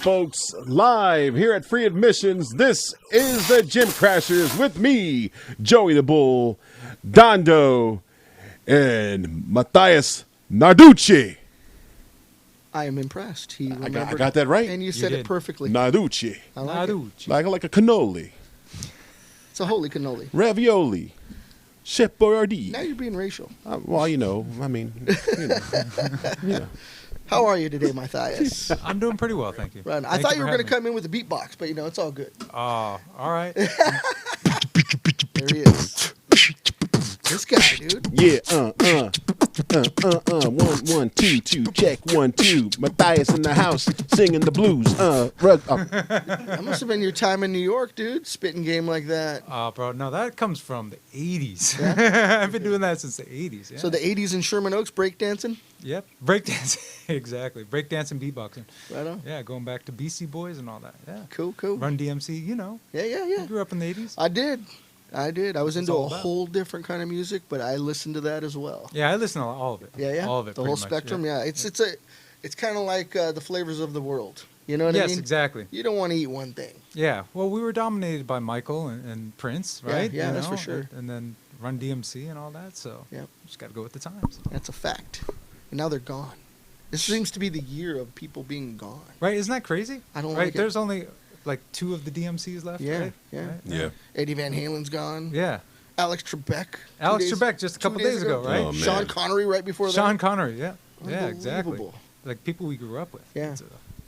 folks, live here at Free Admissions. This is the Gym Crashers with me, Joey the Bull, Dondo, and Mathias Narducci. I am impressed. He I got that right. And you said it perfectly. Narducci. I like it. Like a cannoli. It's a holy cannoli. Ravioli. Chef Boyardee. Now you're being racial. Well, you know. How are you today, Matthias? I'm doing pretty well, thank you. Right. I thought you were going to come in with a beatbox, but it's all good. Oh, all right. There he is. This guy, dude. Yeah, 1, 2, 2, check 1, 2. Matthias in the house singing the blues. That must have been your time in New York, dude. Spitting game like that. Bro, no, that comes from the 80s. Yeah? I've been doing that since the 80s. Yeah. So the 80s in Sherman Oaks, breakdancing? Yep, breakdancing. Exactly. Breakdancing, beatboxing. Right on. Yeah, going back to BC Boys and all that. Yeah. Cool. Run DMC, you know. Yeah. You grew up in the 80s? I did. I was into a about. whole different kind of music, but I listened to that as well. Yeah, I listen to all of it. Yeah. All of it. The whole spectrum. Yeah. It's kind of like the flavors of the world. You know what I mean? Yes, exactly. You don't want to eat one thing. Yeah. Well, we were dominated by Michael and Prince, right? Yeah, that's for sure. And then Run DMC and all that. So just got to go with the times. That's a fact. And now they're gone. This seems to be the year of people being gone. Right? Isn't that crazy? I don't right? like it. There's only like 2 of the DMCs left, right? Yeah. Eddie Van Halen's gone. Yeah. Alex Trebek. Just a couple days ago, right? Oh, man. Sean Connery right before that. Sean Connery, yeah. Yeah, exactly. Unbelievable. Like people we grew up with. Yeah.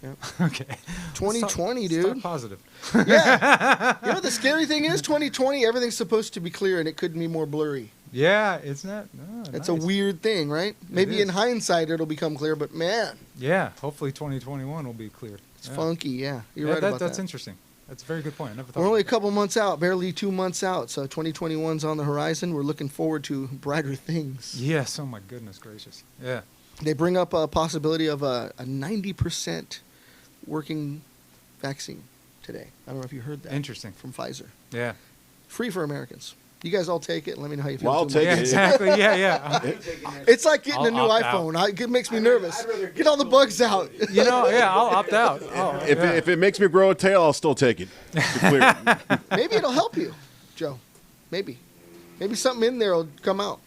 Yeah. Okay. 2020, Start dude. positive. Yeah. You know what the scary thing is? 2020, everything's supposed to be clear, and it couldn't be more blurry. Yeah, it's not. Oh, That's nice. a weird thing, right? Maybe in hindsight it'll become clear, but man. Yeah, hopefully 2021 will be clear. It's funky, yeah. You're yeah, right about that. That's interesting. That's a very good point. I never thought We're only a about couple months out, barely 2 months out, so 2021's on the horizon. We're looking forward to brighter things. that. Yes, oh my goodness gracious. Yeah. They bring up a possibility of a 90% working vaccine today. I don't know if you heard that. Interesting. From Pfizer. Yeah. Free for Americans. You guys all take it and let me know how you feel. Well, I'll too. take Yeah, it. exactly. Yeah. It's like getting a new I'll opt out. iPhone. It makes me nervous. Get all the bugs out. You know, yeah, I'll opt out. Oh, If it makes me grow a tail, I'll still take it. To clear it. Maybe it'll help you, Joe. Maybe something in there will come out.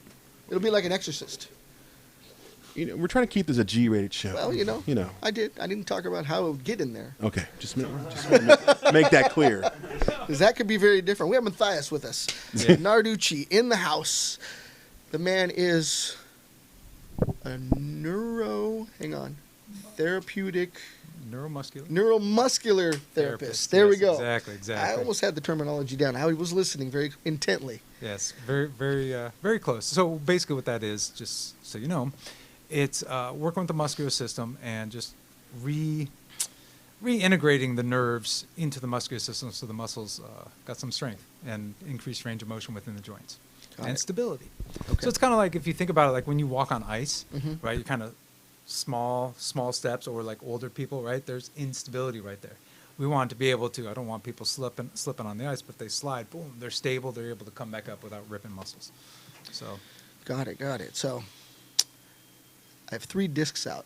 It'll be like an exorcist. We're trying to keep this a G-rated show. Well, I didn't talk about how it would get in there. Okay, just make that clear. Because that could be very different. We have Matthias with us. Yeah. Narducci in the house. The man is a therapeutic, neuromuscular therapist. There we go. Exactly. I almost had the terminology down. I was listening very intently. Yes, very close. So basically what that is, just so you know, it's working with the muscular system and just reintegrating the nerves into the muscular system so the muscles got some strength and increased range of motion within the joints and stability. Okay. So it's kind of like if you think about it, like when you walk on ice, Mhm. right? You kind of small steps, or like older people, right? There's instability right there. We want to be able to. I don't want people slipping on the ice, but they slide. Boom, they're stable. They're able to come back up without ripping muscles. So. Got it. So I have 3 discs out.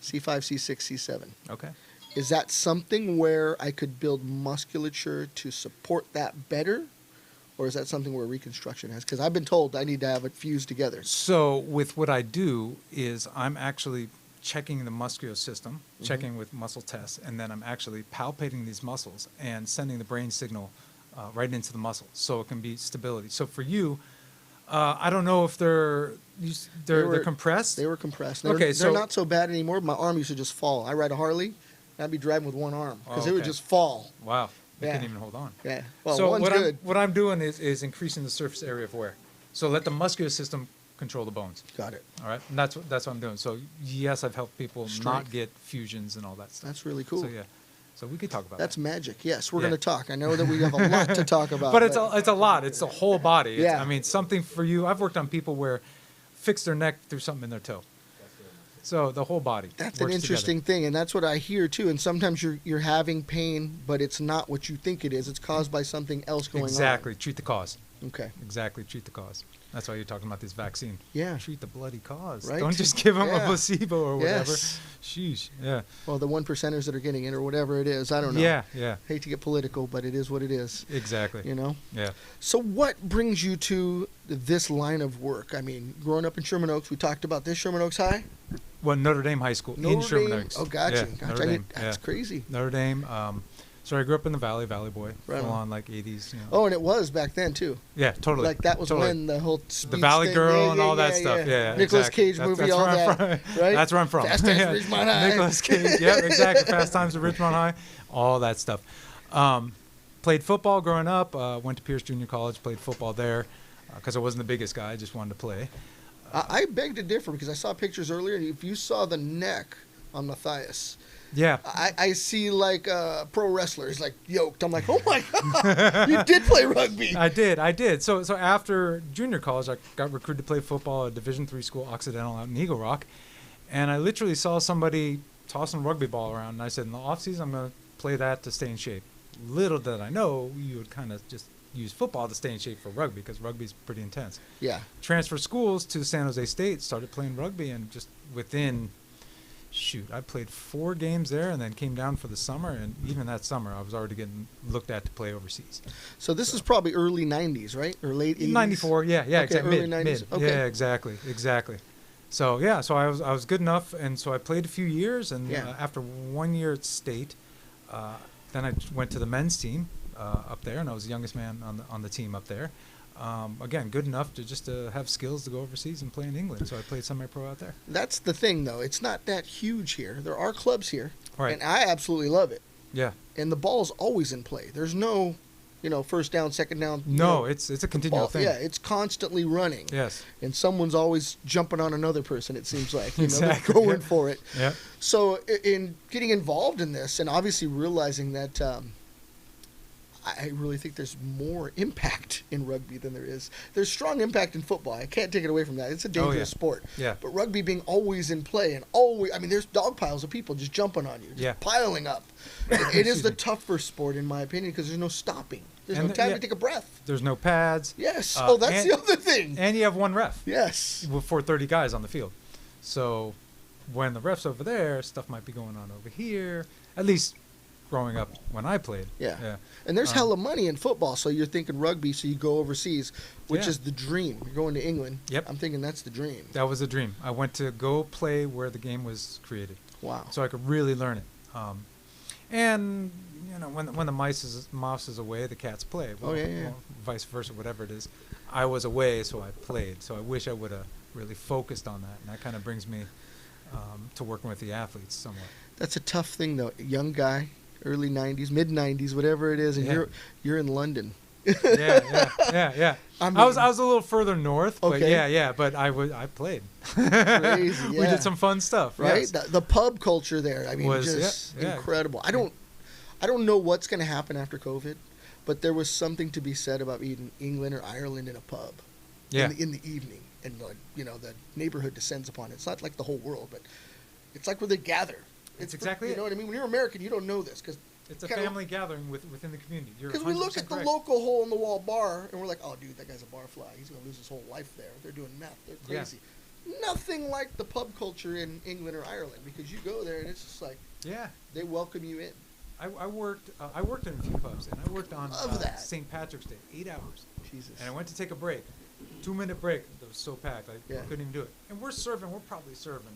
C5, C6, C7. Okay. Is that something where I could build musculature to support that better? Or is that something where reconstruction has? Because I've been told I need to have it fused together. So with what I do is I'm actually checking the muscular system, checking with muscle tests, and then I'm actually palpating these muscles and sending the brain signal right into the muscle so it can be stability. So for you, I don't know if they're compressed. They were compressed. They're not so bad anymore. My arm used to just fall. I ride a Harley. I'd be driving with one arm because it would just fall. Wow. You Yeah. couldn't even hold on. Yeah. Well, so one's good. what I'm doing is increasing the surface area of wear. So let the muscular system control the bones. Got it. All right. And that's what I'm doing. So yes, I've helped people not Strength. get fusions and all that stuff. That's really cool. So yeah. So we could talk about That's that. magic. Yes, we're Yeah. going to talk. I know that we have a lot to talk about. But it's a lot. It's the whole body. Yeah. I mean, something for you. I've worked on people where fix their neck through something in their toe. So the whole body. That's an works interesting thing, and that's what I hear too. And sometimes you're having pain, but it's not what you think it is. It's caused by something else going Exactly. Treat the cause. Okay. Exactly. Treat the cause. That's why you're talking about this vaccine. Yeah. Treat the bloody cause. Right. Don't just give them a Yeah. placebo or whatever. Yes. Sheesh. Yeah. Well, the 1%ers that are getting it or whatever it is, I don't know. Yeah. Yeah. Hate to get political, but it is what it is. Exactly. You know? Yeah. So what brings you to this line of work? I mean, growing up in Sherman Oaks, we talked about this, Sherman Oaks High? Well, Notre Dame High School in Notre Sherman Dame. Oaks. Oh, gotcha. Yeah, Notre Dame. That's crazy. Notre Dame. So I grew up in the Valley Boy, Right full on. on like 80s. You know. Oh, and it was back then, too. Yeah, totally. Like, that was totally. when the whole The speech Valley thing- Girl yeah, and yeah, all that yeah, stuff. Yeah, Nicolas exactly. Cage movie, that's all where I'm that. from. Right? That's where I'm from. Fast Times at Ridgemont High. Nicolas Cage. Yeah, exactly. Fast Times at Ridgemont High. All that stuff. Played football growing up. Went to Pierce Junior College. Played football there because I wasn't the biggest guy. I just wanted to play. I beg to differ because I saw pictures earlier. And if you saw the neck on Mathias, Yeah. I see like pro wrestlers like yoked. I'm like, oh my god, you did play rugby. I did. So after junior college, I got recruited to play football at Division III school, Occidental, out in Eagle Rock, and I literally saw somebody tossing a rugby ball around, and I said, in the off season, I'm going to play that to stay in shape. Little did I know, you would kind of just use football to stay in shape for rugby because rugby's pretty intense. Yeah. Transferred schools to San Jose State, started playing rugby, and just within. I played 4 games there and then came down for the summer, and even that summer I was already getting looked at to play overseas. So this is probably early 90s, right? Or late 80s? 94, yeah, Okay, exactly. early 90s. Mid. Okay. Yeah, exactly. So yeah, so I was good enough, and so I played a few years, and Yeah. after 1 year at State, then I went to the men's team up there, and I was the youngest man on the team up there. Again, good enough to have skills to go overseas and play in England. So I played semi-pro out there. That's the thing, though. It's not that huge here. There are clubs here, Right. and I absolutely love it. Yeah. And the ball's always in play. There's no, first down, second down. No, it's a continual ball. thing. Yeah, it's constantly running. Yes. And someone's always jumping on another person, it seems like. They're Exactly, going yeah. for it. Yeah. So in getting involved in this and obviously realizing that I really think there's more impact in rugby than there is. There's strong impact in football. I can't take it away from that. It's a dangerous yeah. sport. Yeah. But rugby being always in play and always, there's dog piles of people just jumping on you, just Yeah. piling up. It is Excuse the me. tougher sport in my opinion because there's no stopping. There's And no time yeah. to take a breath. There's no pads. Yes. Uh, that's and- the other thing. And you have one ref. Yes. For 30 guys on the field. So when the ref's over there, stuff might be going on over here. At least growing up when I played. Yeah. And there's hella money in football, so you're thinking rugby, so you go overseas, which Yeah. is the dream. You're going to England. Yep. I'm thinking that's the dream. That was a dream. I went to go play where the game was created. Wow. So I could really learn it. And when the mouse is away, the cats play. Well, yeah. well, vice versa, whatever it is. I was away, so I played. So I wish I would have really focused on that, and that kind of brings me to working with the athletes somewhat. That's a tough thing, though. Young guy, early 90s, mid 90s, whatever it is, and Yeah. you're in London. Yeah. I I was a little further north, but Okay. yeah. But I played. Crazy, We yeah. did some fun stuff, Right? yes. The pub culture there, Was- just yeah. incredible. I don't know what's going to happen after COVID, but there was something to be said about eating England or Ireland in a pub Yeah. in the evening. And, the neighborhood descends upon it. It's not like the whole world, but it's like where they gather. It's exactly You it. know what I mean? When you're American, you don't know this because It's a kinda- family gathering within the community. You're Because we look 100% at the correct. local hole-in-the-wall bar, and we're like, oh, dude, that guy's a barfly. He's going to lose his whole life there. They're doing meth. They're Yeah. crazy. Nothing like the pub culture in England or Ireland, because you go there, and it's just like, Yeah. they welcome you in. I worked in a few pubs, and I worked on Love that. St. Patrick's Day, 8 hours. Jesus. And I went to take a break, 2-minute break. It was so packed, I Yeah. couldn't even do it. And we're probably serving,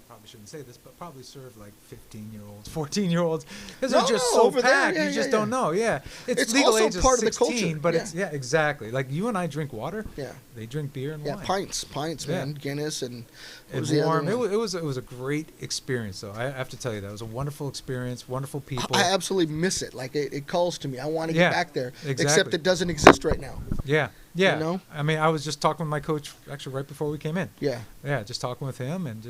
probably shouldn't say this, but probably serve like 15-year-olds, 14-year-olds, because No, they're just no, so over there, packed. yeah, You just yeah, don't know. Yeah, It's legal also age is part of the 16, culture, but yeah. it's exactly. Like you and I drink water. Yeah. They drink beer and Yeah, wine. pints, Yeah. man. Guinness and what It was the other warm. one? It was a great experience, though. I have to tell you that it was a wonderful experience. Wonderful people. I absolutely miss it. Like, it calls to me. I want to Yeah, get back there. Except exactly. it doesn't exist right now. Yeah. You know? I mean, I was just talking with my coach actually right before we came in. Yeah. Yeah, just talking with him, and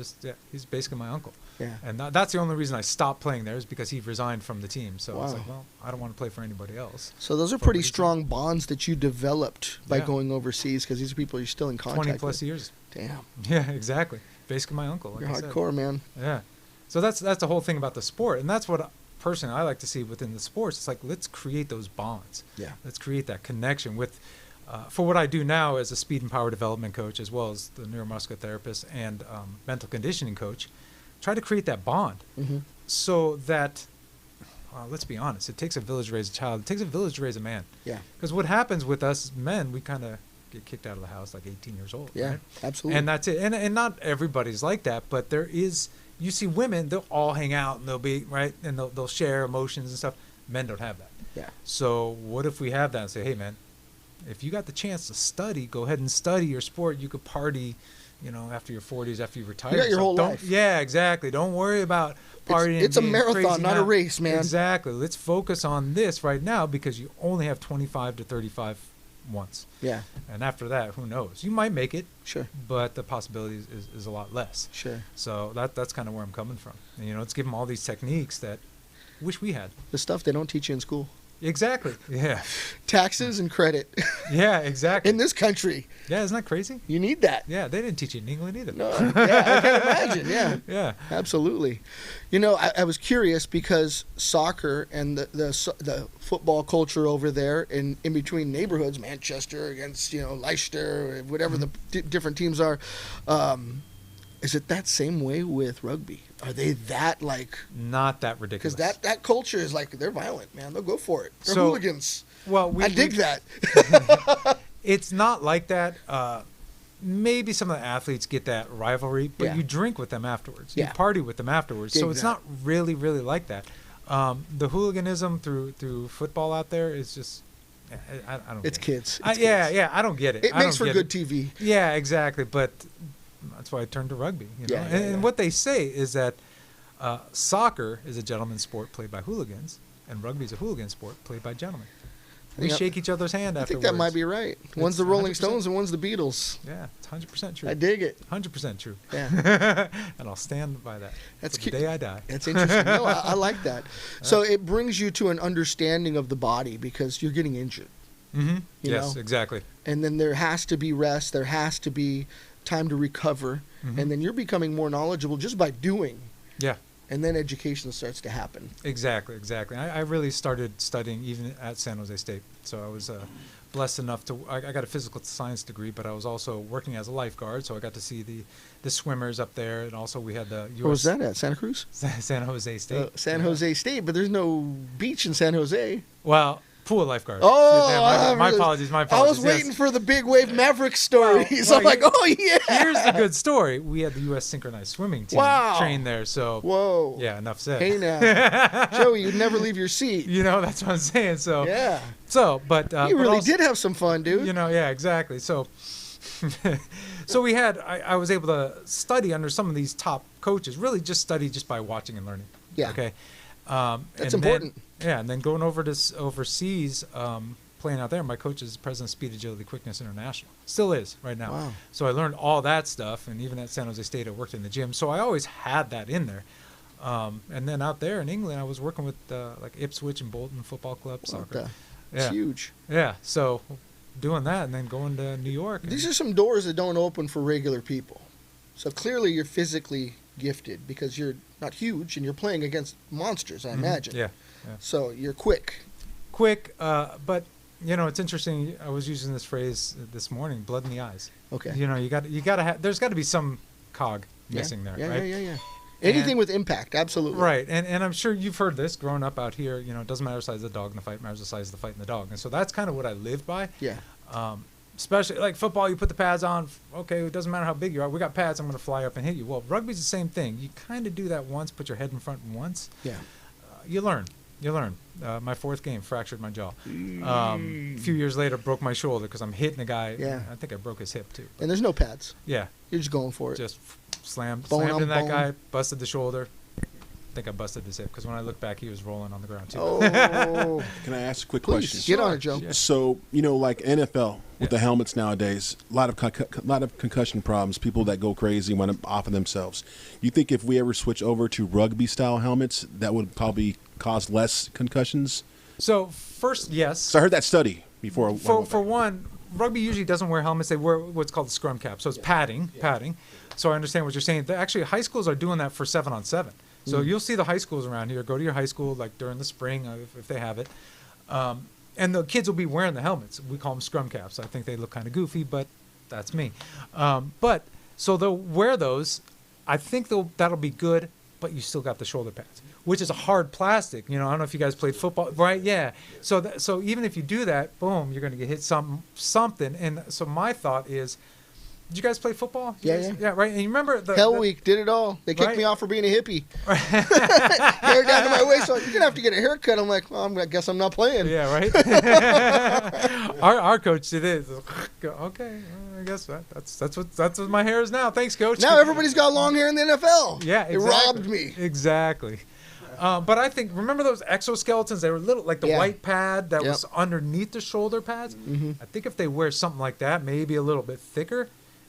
he's basically my uncle. Yeah. And that's the only reason I stopped playing there is because he resigned from the team. So I was Wow. like, well, I don't want to play for anybody else. So those are For pretty what you strong bonds that you developed by Yeah. going overseas, because these are people you're still in contact 20 plus with. years. Damn. Yeah, exactly. Basically my uncle. Like You're I said. hardcore, man. Yeah. So that's the whole thing about the sport, and that's what personally I like to see within the sports. It's like let's create those bonds. Yeah. Let's create that connection with for what I do now as a speed and power development coach, as well as the neuromuscular therapist and mental conditioning coach, try to create that bond so that, let's be honest, it takes a village to raise a child. It takes a village to raise a man. Yeah. Because what happens with us men, we kind of get kicked out of the house like 18 years old. Yeah, right? absolutely. And that's it. And not everybody's like that, but there is, you see women, they'll all hang out and they'll be, right, and they'll share emotions and stuff. Men don't have that. Yeah. So what if we have that and say, hey, man, if you got the chance to study, go ahead and study your sport. You could party, after your 40s, after you retire. You got your whole life. Yeah, exactly. Don't worry about partying. It's a being marathon, crazy not now. a race, man. Exactly. Let's focus on this right now because you only have 25 to 35 once. Yeah. And after that, who knows? You might make it. Sure. But the possibility is a lot less. Sure. So that's kind of where I'm coming from. And, let's give them all these techniques that wish we had. The stuff they don't teach you in school. Exactly. Yeah. Taxes and credit. Yeah, exactly. In this country. Yeah, isn't that crazy? You need that. Yeah, they didn't teach it in England either. No, yeah, I can imagine. Yeah. Yeah. Absolutely. I was curious because soccer and the football culture over there in between neighborhoods, Manchester against, Leicester, whatever the different teams are, is it that same way with rugby? Are they that Not that ridiculous. Because that culture is they're violent, man. They'll go for it. They're So, hooligans. Well, I dig that. It's not like that. Maybe some of the athletes get that rivalry, but Yeah. you drink with them afterwards. Yeah. You party with them afterwards. Dig So it's that. not really, really like that. The hooliganism through football out there is just, I don't It's get it. kids. Yeah, I don't get it. It I makes don't for get good it. TV. Yeah, exactly. But that's why I turned to rugby. Yeah, yeah, and yeah. what they say is that soccer is a gentleman's sport played by hooligans, and rugby is a hooligan sport played by gentlemen. We Yeah. shake each other's hand I afterwards. think that might be right. One's It's the Rolling 100%. Stones and one's the Beatles. Yeah, it's 100% true. I dig it. 100% true. Yeah. And I'll stand by that. That's to cute. the day I die. That's interesting. No, I like that. So it brings you to an understanding of the body because you're getting injured. Mm-hmm. You Yes, know? exactly. And then there has to be rest. There has to be time to recover. Mhm. And then you're becoming more knowledgeable just by doing. Yeah, And then education starts to happen. exactly. I really started studying even at San Jose State. So I was blessed enough to, I got a physical science degree, but I was also working as a lifeguard. So I got to see the swimmers up there. And also we had the U.S. Where was that at? Santa Cruz? San Jose State. San Jose State, but there's no beach in San Jose. Well, pool lifeguard. Oh, Yeah, my apologies. My apologies. I was waiting for the big wave Maverick stories. well, I'm like, oh yeah. Here's the good story. We had the U.S. synchronized swimming team Wow. trained there. So Whoa. yeah, enough said. Hey now, Joey, you'd never leave your seat. That's what I'm saying. So Yeah. but You but really also- did have some fun, dude. Yeah, exactly. So, so we had. I was able to study under some of these top coaches. Really, just study just by watching and learning. Yeah. Okay. That's and important. Then, and then going over to overseas, playing out there. My coach is president of Speed Agility Quickness International. Still is right now. Wow. So I learned all that stuff, and even at San Jose State, I worked in the gym. So I always had that in there. And then out there in England, I was working with like Ipswich and Bolton Football Club What soccer. It's Yeah. huge. Yeah. So doing that, and then going to New York. and- These are some doors that don't open for regular people. So clearly you're physically gifted because you're not huge and you're playing against monsters, I Mhm. imagine. Yeah. So you're quick. Quick, but it's interesting. I was using this phrase this morning: blood in the eyes. Okay. You got to have. There's got to be some cog Yeah. missing there, Yeah, right? yeah. Anything And- with impact, absolutely. Right, and I'm sure you've heard this growing up out here. It doesn't matter the size of the dog in the fight; it matters the size of the fight in the dog. And so that's kind of what I live by. Yeah. Especially like football, you put the pads on. Okay, it doesn't matter how big you are. We got pads. I'm going to fly up and hit you. Well, rugby's the same thing. You kind of do that once, put your head in front once. Yeah. You learn. My fourth game, fractured my jaw. A few years later, broke my shoulder because I'm hitting a guy. Yeah. I think I broke his hip too. And there's no pads. Yeah, You're just going for it. just slammed Bone on in that bone. guy, busted the shoulder. I think I busted his hip because when I look back, he was rolling on the ground too. Oh. Can I ask a quick Please, question? get on it, Joe. Yeah. So like NFL with Yeah. the helmets nowadays, a lot of concussion problems. People that go crazy want to off of themselves. You think if we ever switch over to rugby style helmets, that would probably cause less concussions? So first, yes. So I heard that study before. For one, rugby usually doesn't wear helmets. They wear what's called the scrum cap. So it's padding. So I understand what you're saying. Actually, high schools are doing that for 7-on-7. So you'll see the high schools around here. Go to your high school like during the spring if they have it. And the kids will be wearing the helmets. We call them scrum caps. I think they look kind of goofy, but that's me. So they'll wear those. I think that'll be good, but you still got the shoulder pads, which is a hard plastic. You know, I don't know if you guys played football, right? Yeah. So even if you do that, boom, you're going to get hit something. And so my thought is, did you guys play football? Yeah. Right. And you remember Hell Week did it all. They kicked me off for being a hippie. Hair down to my waist. So you're gonna have to get a haircut. I'm like, well, I guess I'm not playing. Yeah, right. our coach did it. Okay, I guess that's what my hair is now. Thanks, coach. Now everybody's got long hair in the NFL. Yeah, exactly. It robbed me. Exactly. But I think, remember those exoskeletons? They were little, like the white pad that was underneath the shoulder pads. Mm-hmm. I think if they wear something like that, maybe a little bit thicker,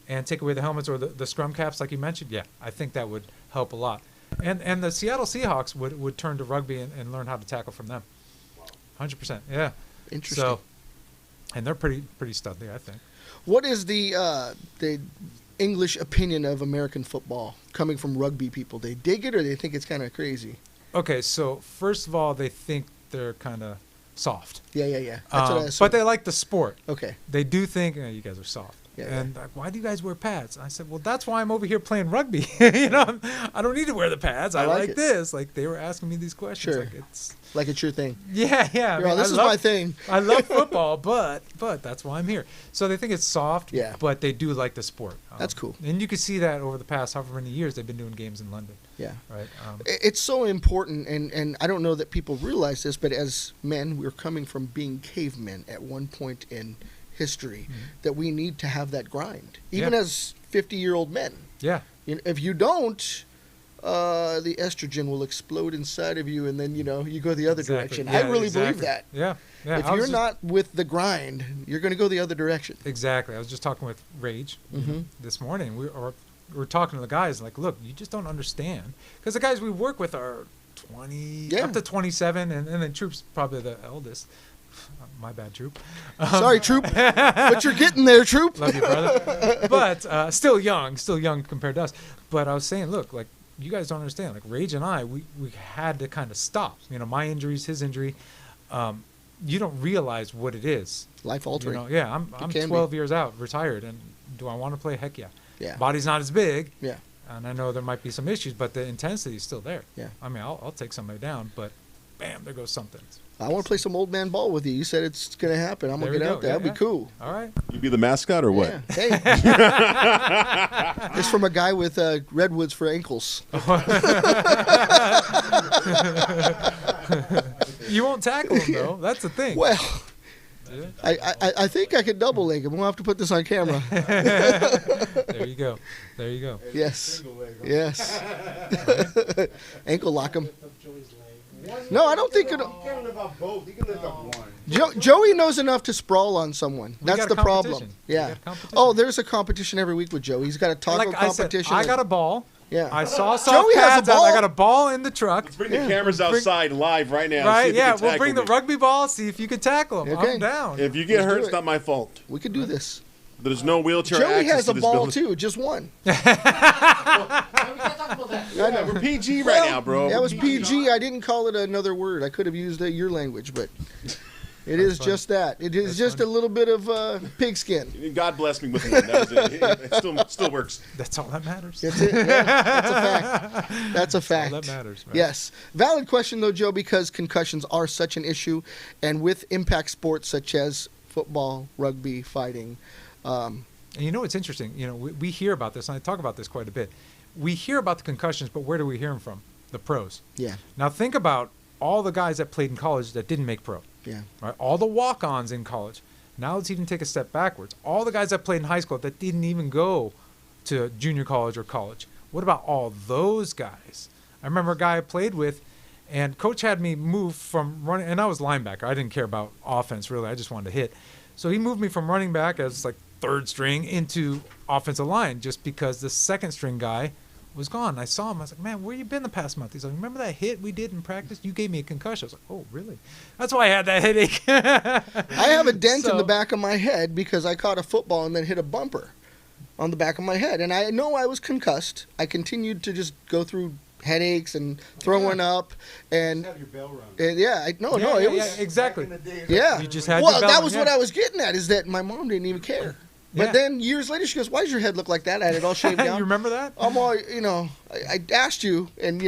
and take away the helmets or the scrum caps like you mentioned, I think that would help a lot. And the Seattle Seahawks would turn to rugby and learn how to tackle from them. 100%. Yeah. Interesting. So, and they're pretty studly, I think. What is the English opinion of American football coming from rugby people? They dig it or they think it's kind of crazy? Okay, so first of all, they think they're kind of soft. Yeah. That's what I assume. But they like the sport. Okay. They do think, you guys are soft. And like, why do you guys wear pads? I said, well, that's why I'm over here playing rugby. I don't need to wear the pads. I like this. Like, they were asking me these questions. Sure. Like it's your thing. Yeah. This is my thing. I love football, but that's why I'm here. So they think it's soft, but they do like the sport. That's cool. And you can see that over the past however many years they've been doing games in London. Yeah. Right. It's so important, and I don't know that people realize this, but as men, we're coming from being cavemen at one point in history, that we need to have that grind, even as 50-year-old men. Yeah. If you don't, the estrogen will explode inside of you, and then you go the other direction. I really believe that. Yeah. If you're not with the grind, you're going to go the other direction. Exactly. I was just talking with Rage this morning. We were talking to the guys like, look, you just don't understand, because the guys we work with are 20 up to 27, and then Troop's probably the eldest. My bad, Troop. Sorry, Troop, but you're getting there, Troop. Love you, brother. But still young compared to us. But I was saying, look, like, you guys don't understand. Like, Rage and I, we had to kind of stop. My injuries, his injury. You don't realize what it is. Life altering. I'm 12 years out, retired, and do I want to play? Heck yeah. Yeah. Body's not as big. Yeah. And I know there might be some issues, but the intensity is still there. Yeah. I mean, I'll take somebody down, but bam, there goes something. I want to play some old man ball with you. You said it's going to happen. I'm going to get out there. That'd be cool. All right. You be the mascot or what? Yeah. Hey. It's from a guy with redwoods for ankles. You won't tackle him, though. That's the thing. Well, I think I could double leg him. We'll have to put this on camera. There you go. Yes. Ankle lock him. No, I don't think it. You can't live off both. You can live off one. Joey knows enough to sprawl on someone. That's the problem. Yeah. Oh, there's a competition every week with Joey. He's got a taco competition. I got a ball. Yeah. I saw soft Joey pads. has a ball. I got a ball in the truck. Let's bring the cameras outside live right now. Right? See if We'll bring the rugby ball. See if you can tackle him. Okay. I'm down. If you get hurt, it's not my fault. We could do this. There's no wheelchair Joey access has to a this ball building. too, just one. Yeah, we're PG right now, bro. That was PG. I didn't call it another word. I could have used your language, but it is just that. It is just a little bit of pigskin. God bless me with one. That was it. It still works. That's all that matters. That's it. Yeah, that's a fact. That's a fact. All that matters, right? Yes. Valid question, though, Joe, because concussions are such an issue, and with impact sports such as football, rugby, fighting. And you know what's interesting? We hear about this, and I talk about this quite a bit. We hear about the concussions, but where do we hear them from? The pros. Yeah. Now think about all the guys that played in college that didn't make pro. Yeah. Right? All the walk-ons in college. Now let's even take a step backwards. All the guys that played in high school that didn't even go to junior college or college. What about all those guys? I remember a guy I played with, and coach had me move from running, and I was linebacker. I didn't care about offense, really. I just wanted to hit. So he moved me from running back as like third string into offensive line just because the second string guy was gone. I saw him. I was like, man, where you been the past month? He's like, remember that hit we did in practice? You gave me a concussion. I was like, oh, really? That's why I had that headache. I have a dent in the back of my head because I caught a football and then hit a bumper on the back of my head. And I know I was concussed. I continued to just go through headaches and throwing up, and Have your bell rung. it was exactly. Back in the day, yeah. You just had well, your bell that rung, was what I was getting at, is that my mom didn't even care. But Yeah. then years later, she goes, "Why does your head look like that?" I had it all shaved down. You remember that? I'm all, I asked you, and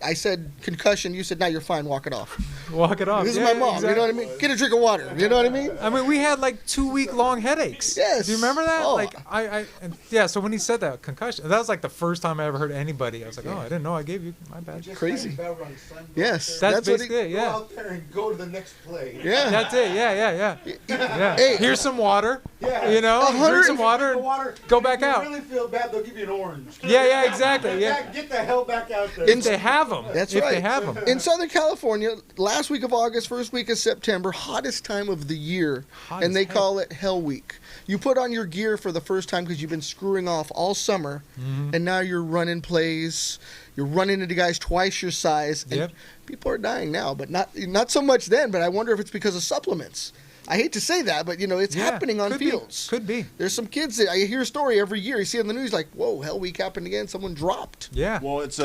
I said concussion. You said, "Now you're fine. Walk it off." Walk it off. This is Yeah, my mom. exactly. You know what I mean? Get a drink of water. You know what I mean? I mean, we had like 2-week-long headaches. Yes. Do you remember that? Oh. Yeah. So when he said that concussion, that was like the first time I ever heard anybody. I was like, oh, I didn't know I gave you my bad. Just Crazy. had your bell rung, son. Go Yes. out there, That's what basically it. Go Yeah. out there and go to the next play. Yeah. That's it. Yeah. Yeah. Hey. Here's some water. Yeah. You know, drink some water. Drink the And water. go If back you out. really feel bad, they'll give you an orange. Yeah, exactly. Yeah. Get the hell back out there. If they have them. That's if right. they have them. In Southern California, last week of August, first week of September, hottest time of the year, Hot and as they heck. call it Hell Week. You put on your gear for the first time because you've been screwing off all summer, Mm-hmm. and now you're running plays. You're running into guys twice your size, and Yep. people are dying now, but not so much then. But I wonder if it's because of supplements. I hate to say that, but it's Yeah, happening on could be. fields. Could be. There's some kids that I hear a story every year. You see on the news like, "Whoa, Hell Week happened again. Someone dropped." Yeah. Well, it's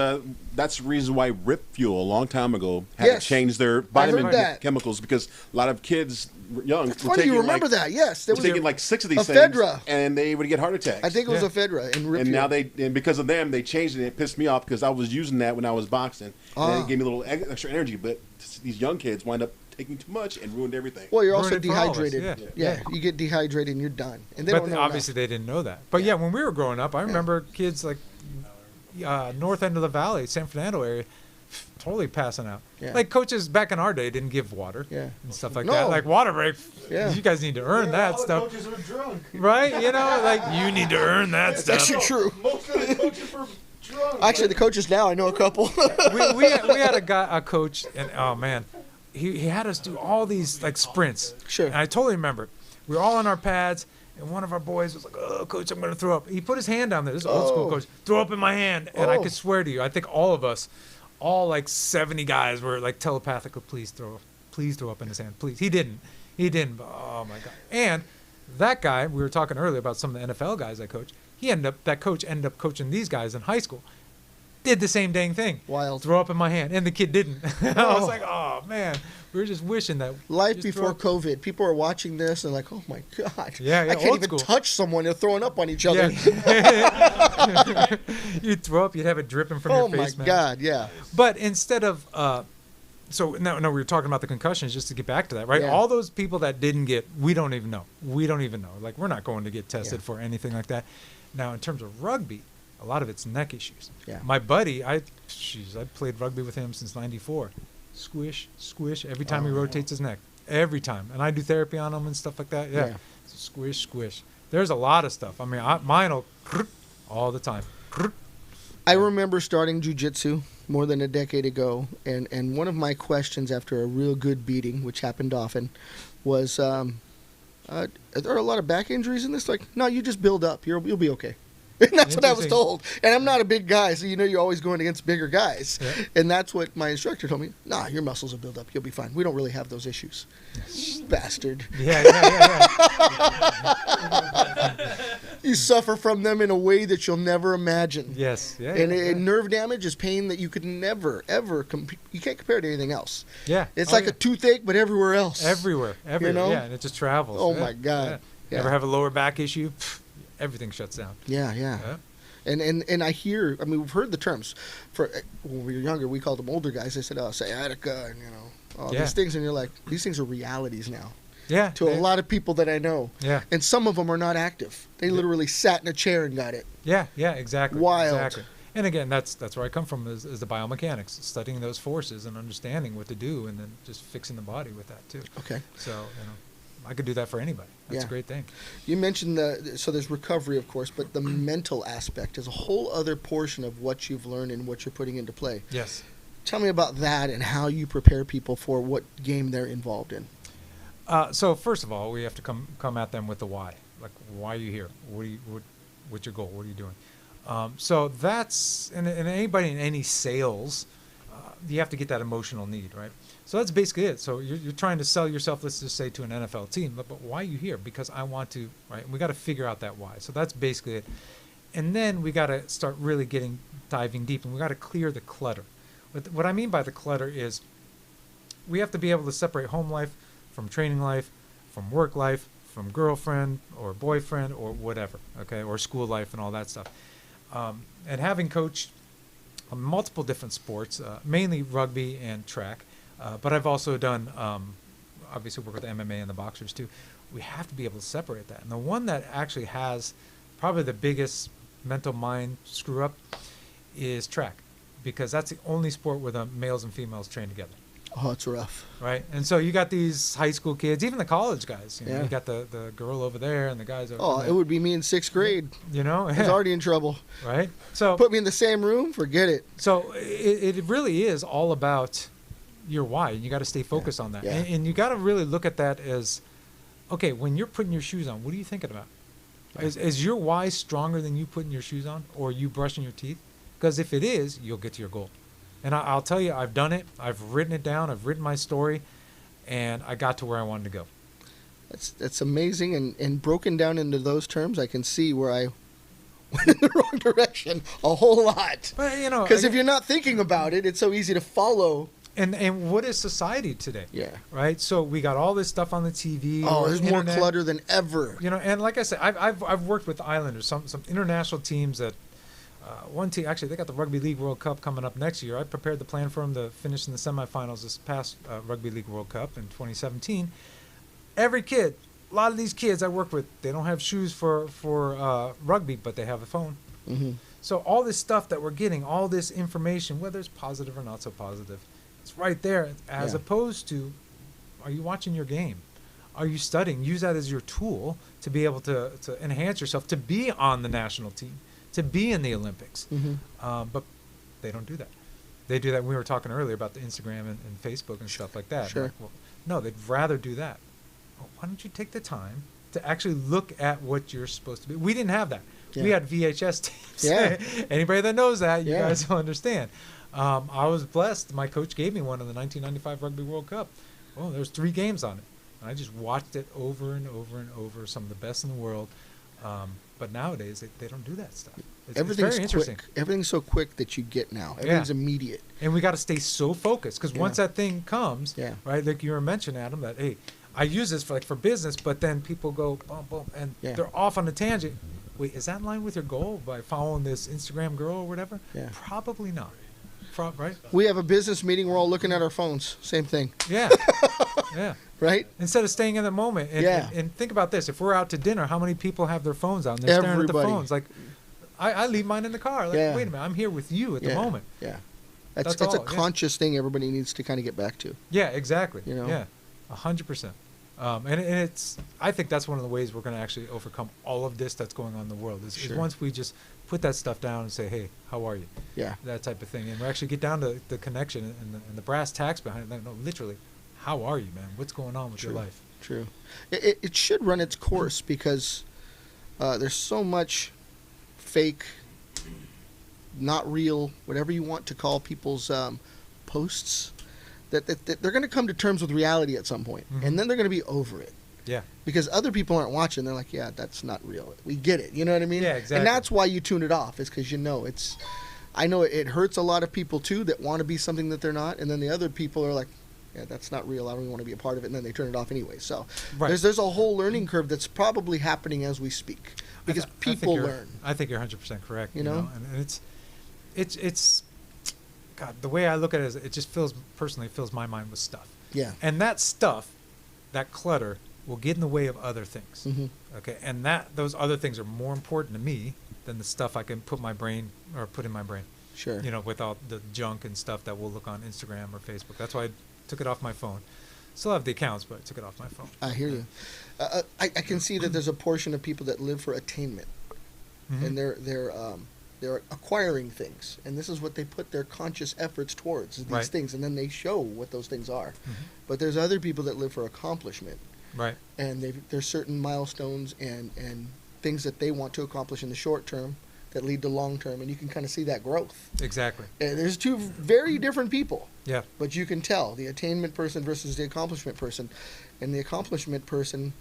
that's the reason why Rip Fuel a long time ago had Yes. to change their I heard vitamin that. chemicals because a lot of kids young It's were funny taking you remember like, that. Yes, there were was taking like 6 of these Ephedra. things, and they would get heart attacks. I think it was Yeah. Ephedra and Rip And Fuel. now and because of them, they changed it. And it pissed me off because I was using that when I was boxing, and Ah. it gave me a little extra energy. But these young kids wind up taking too much and ruined everything. Well, you're Ruined also it for all of us, dehydrated. yeah. Yeah, you get dehydrated and you're done. And they But don't know obviously they didn't know that. But yeah, when we were growing up, I remember kids like north end of the valley, San Fernando area, totally passing out. Yeah. Like coaches back in our day didn't give water Yeah. and stuff like No. that. Like water break. Yeah. You guys need to earn Yeah, that all the stuff. coaches were drunk. Right? You know, like you need to earn that It's stuff. actually true. Most of the coaches were drunk. Actually, the coaches now, I know a couple. we had a coach, and oh man, he had us do all these like sprints. Sure. And I totally remember. We were all on our pads, and one of our boys was like, "Oh, coach, I'm gonna throw up." He put his hand down there. This is old school Oh. coach. Throw up in my hand, and I Oh. could swear to you, I think all of us, all like 70 guys, were like telepathically, please throw up in his hand, please. He didn't. But, oh my god. And that guy, we were talking earlier about some of the NFL guys I coach. That coach ended up coaching these guys in high school. Did the same dang thing. Wild. Throw up in my hand, and the kid didn't. I Oh. was like, oh man, we were just wishing that. Life just before throw up- COVID. People are watching this and like, oh my God. Yeah, I can't old even school. touch someone. They're throwing up on each other. Yeah. You'd throw up, you'd have it dripping from Oh your my face, man. God, yeah. But instead of, so no, we were talking about the concussions just to get back to that, right? Yeah. All those people that didn't get, we don't even know. Like, we're not going to get tested Yeah. for anything like that. Now, in terms of rugby, a lot of it's neck issues. Yeah. My buddy, I played rugby with him since '94. Squish, every time he Oh. rotates his neck. Every time. And I do therapy on him and stuff like that. Yeah. Yeah. Squish. There's a lot of stuff. I mean, mine will all the time. I remember starting jujitsu more than a decade ago, and one of my questions after a real good beating, which happened often, was, are there a lot of back injuries in this? Like, no, you just build up. You'll be okay. And that's what I was Interesting. told. And I'm not a big guy, so you're always going against bigger guys. Yeah. And that's what my instructor told me. Nah, your muscles will build up. You'll be fine. We don't really have those issues. Bastard. Yeah. You suffer from them in a way that you'll never imagine. Yes. Yeah. And nerve damage is pain that you could never, ever, you can't compare it to anything else. yeah. It's Oh, like yeah. a toothache, but everywhere else. Everywhere. know? Yeah, and it just travels. Oh, Yeah, my God. Yeah. Ever have a lower back issue? Pff, everything shuts down. Yeah. Yeah. And I hear, I mean, we've heard the terms. For when we were younger, we called them older guys. They said, oh, sciatica, and, all Yeah. these things. And you're like, these things are realities now Yeah. to a lot of people that I know. Yeah. And some of them are not active. They literally sat in a chair and got it. Yeah. Exactly. Wild. Exactly. And again, that's where I come from is the biomechanics, studying those forces and understanding what to do, and then just fixing the body with that too. Okay. So I could do that for anybody. That's Yeah. a great thing. You mentioned so there's recovery, of course, but the mental aspect is a whole other portion of what you've learned and what you're putting into play. Yes. Tell me about that and how you prepare people for what game they're involved in. So first of all, we have to come at them with the why. Like, why are you here? What's your goal? What are you doing? So that's and anybody in any sales, you have to get that emotional need, right? So that's basically it. So you're trying to sell yourself, let's just say, to an NFL team. But why are you here? Because I want to, right? And we got to figure out that why. So that's basically it. And then we got to start really diving deep, and we got to clear the clutter. What I mean by the clutter is we have to be able to separate home life from training life, from work life, from girlfriend or boyfriend or whatever, okay, or school life and all that stuff. And having coached multiple different sports, mainly rugby and track, but I've also done, obviously work with MMA and the boxers too. We have to be able to separate that. And the one that actually has probably the biggest mental mind screw up is track, because that's the only sport where the males and females train together. Oh, it's rough. Right. And so you got these high school kids, even the college guys. You know, Yeah. you got the girl over there and the guys over Oh, there. it would be me in 6th grade. You know? I was already in trouble. Right. So Put me in the same room, forget it. So it really is all about your why, and you got to stay focused on that. Yeah. And you got to really look at that as, okay, when you're putting your shoes on, what are you thinking about? Is your why stronger than you putting your shoes on or you brushing your teeth? Because if it is, you'll get to your goal. And I'll tell you, I've done it. I've written it down. I've written my story, and I got to where I wanted to go. That's amazing, and broken down into those terms, I can see where I went in the wrong direction a whole lot. But, you know, Because if you're not thinking about it, it's so easy to follow. and what is society today? Yeah. Right. So we got all this stuff on the TV. Oh, there's more internet. clutter than ever. You know, and like I said, I've worked with Islanders, some international teams that. One team, actually, they got the Rugby League World Cup coming up next year. I prepared the plan for them to finish in the semifinals this past Rugby League World Cup in 2017. Every kid, a lot of these kids I work with, they don't have shoes for rugby, but they have a phone. Mm-hmm. So all this stuff that we're getting, all this information, whether it's positive or not so positive, it's right there. As Yeah. opposed to, are you watching your game? Are you studying? Use that as your tool to be able to enhance yourself, to be on the national team, to be in the Olympics. Mm-hmm. But they don't do that. They do that. We were talking earlier about the Instagram and Facebook and stuff like that. Sure. Like, well, no, they'd rather do that. Well, why don't you take the time to actually look at what you're supposed to be? We didn't have that. We Yeah. had VHS tapes. Yeah. Anybody that knows that, you Yeah. guys will understand. I was blessed. My coach gave me one in the 1995 Rugby World Cup. Well, there was 3 games on it. And I just watched it over and over and over, some of the best in the world. But nowadays, they don't do that stuff. It's Everything's very interesting. quick. Everything's so quick that you get now. Everything's immediate. And we got to stay so focused, because once Yeah. that thing comes, Yeah. right, like you were mentioning, Adam, that, hey, I use this for business, but then people go, boom, boom, and Yeah. they're off on a tangent. Wait, is that in line with your goal by following this Instagram girl or whatever? Yeah. Probably not. Right? We have a business meeting. We're all looking at our phones. Same thing, Yeah. Yeah. right? Instead of staying in the moment. And, Yeah. and think about this. If we're out to dinner, how many people have their phones out and they're staring at the Everybody. phones? Like, I leave mine in the car. Like, Yeah. wait a minute, I'm here with you at the moment. Yeah. That's That's a all, yeah. conscious thing everybody needs to kind of get back to. Yeah, exactly. You know? Yeah, 100%. And it's, I think that's one of the ways we're going to actually overcome all of this that's going on in the world is Sure. once we just put that stuff down and say, hey, how are you? Yeah. That type of thing. And we actually get down to the connection and the brass tacks behind it. No, literally, how are you, man? What's going on with your True. life? True. It should run its course because there's so much fake, not real, whatever you want to call people's posts, that they're going to come to terms with reality at some point, Mhm. and then they're going to be over it. Yeah. Because other people aren't watching. They're like, yeah, that's not real. We get it. You know what I mean? Yeah, exactly. And that's why you tune it off, is because you know it's... I know it hurts a lot of people, too, that want to be something that they're not. And then the other people are like, yeah, that's not real. I don't even want to be a part of it. And then they turn it off anyway. So Right. there's a whole learning curve that's probably happening as we speak. Because people learn. I think you're 100% correct. You know? And it's, God, the way I look at it is it just personally fills my mind with stuff. Yeah. And that stuff, that clutter, will get in the way of other things. Mm-hmm. Okay, and those other things are more important to me than the stuff I can put in my brain. Sure. You know, with all the junk and stuff that we'll look on Instagram or Facebook. That's why I took it off my phone. Still have the accounts, but I took it off my phone. I hear you. I can see that there's a portion of people that live for attainment, Mhm. and they're acquiring things, and this is what they put their conscious efforts towards, is these Right. things, and then they show what those things are. Mhm. But there's other people that live for accomplishment, Right. and there's certain milestones and things that they want to accomplish in the short term that lead to long term, and you can kind of see that growth. Exactly. And there's two very different people. Yeah. But you can tell the attainment person versus the accomplishment person. And the accomplishment person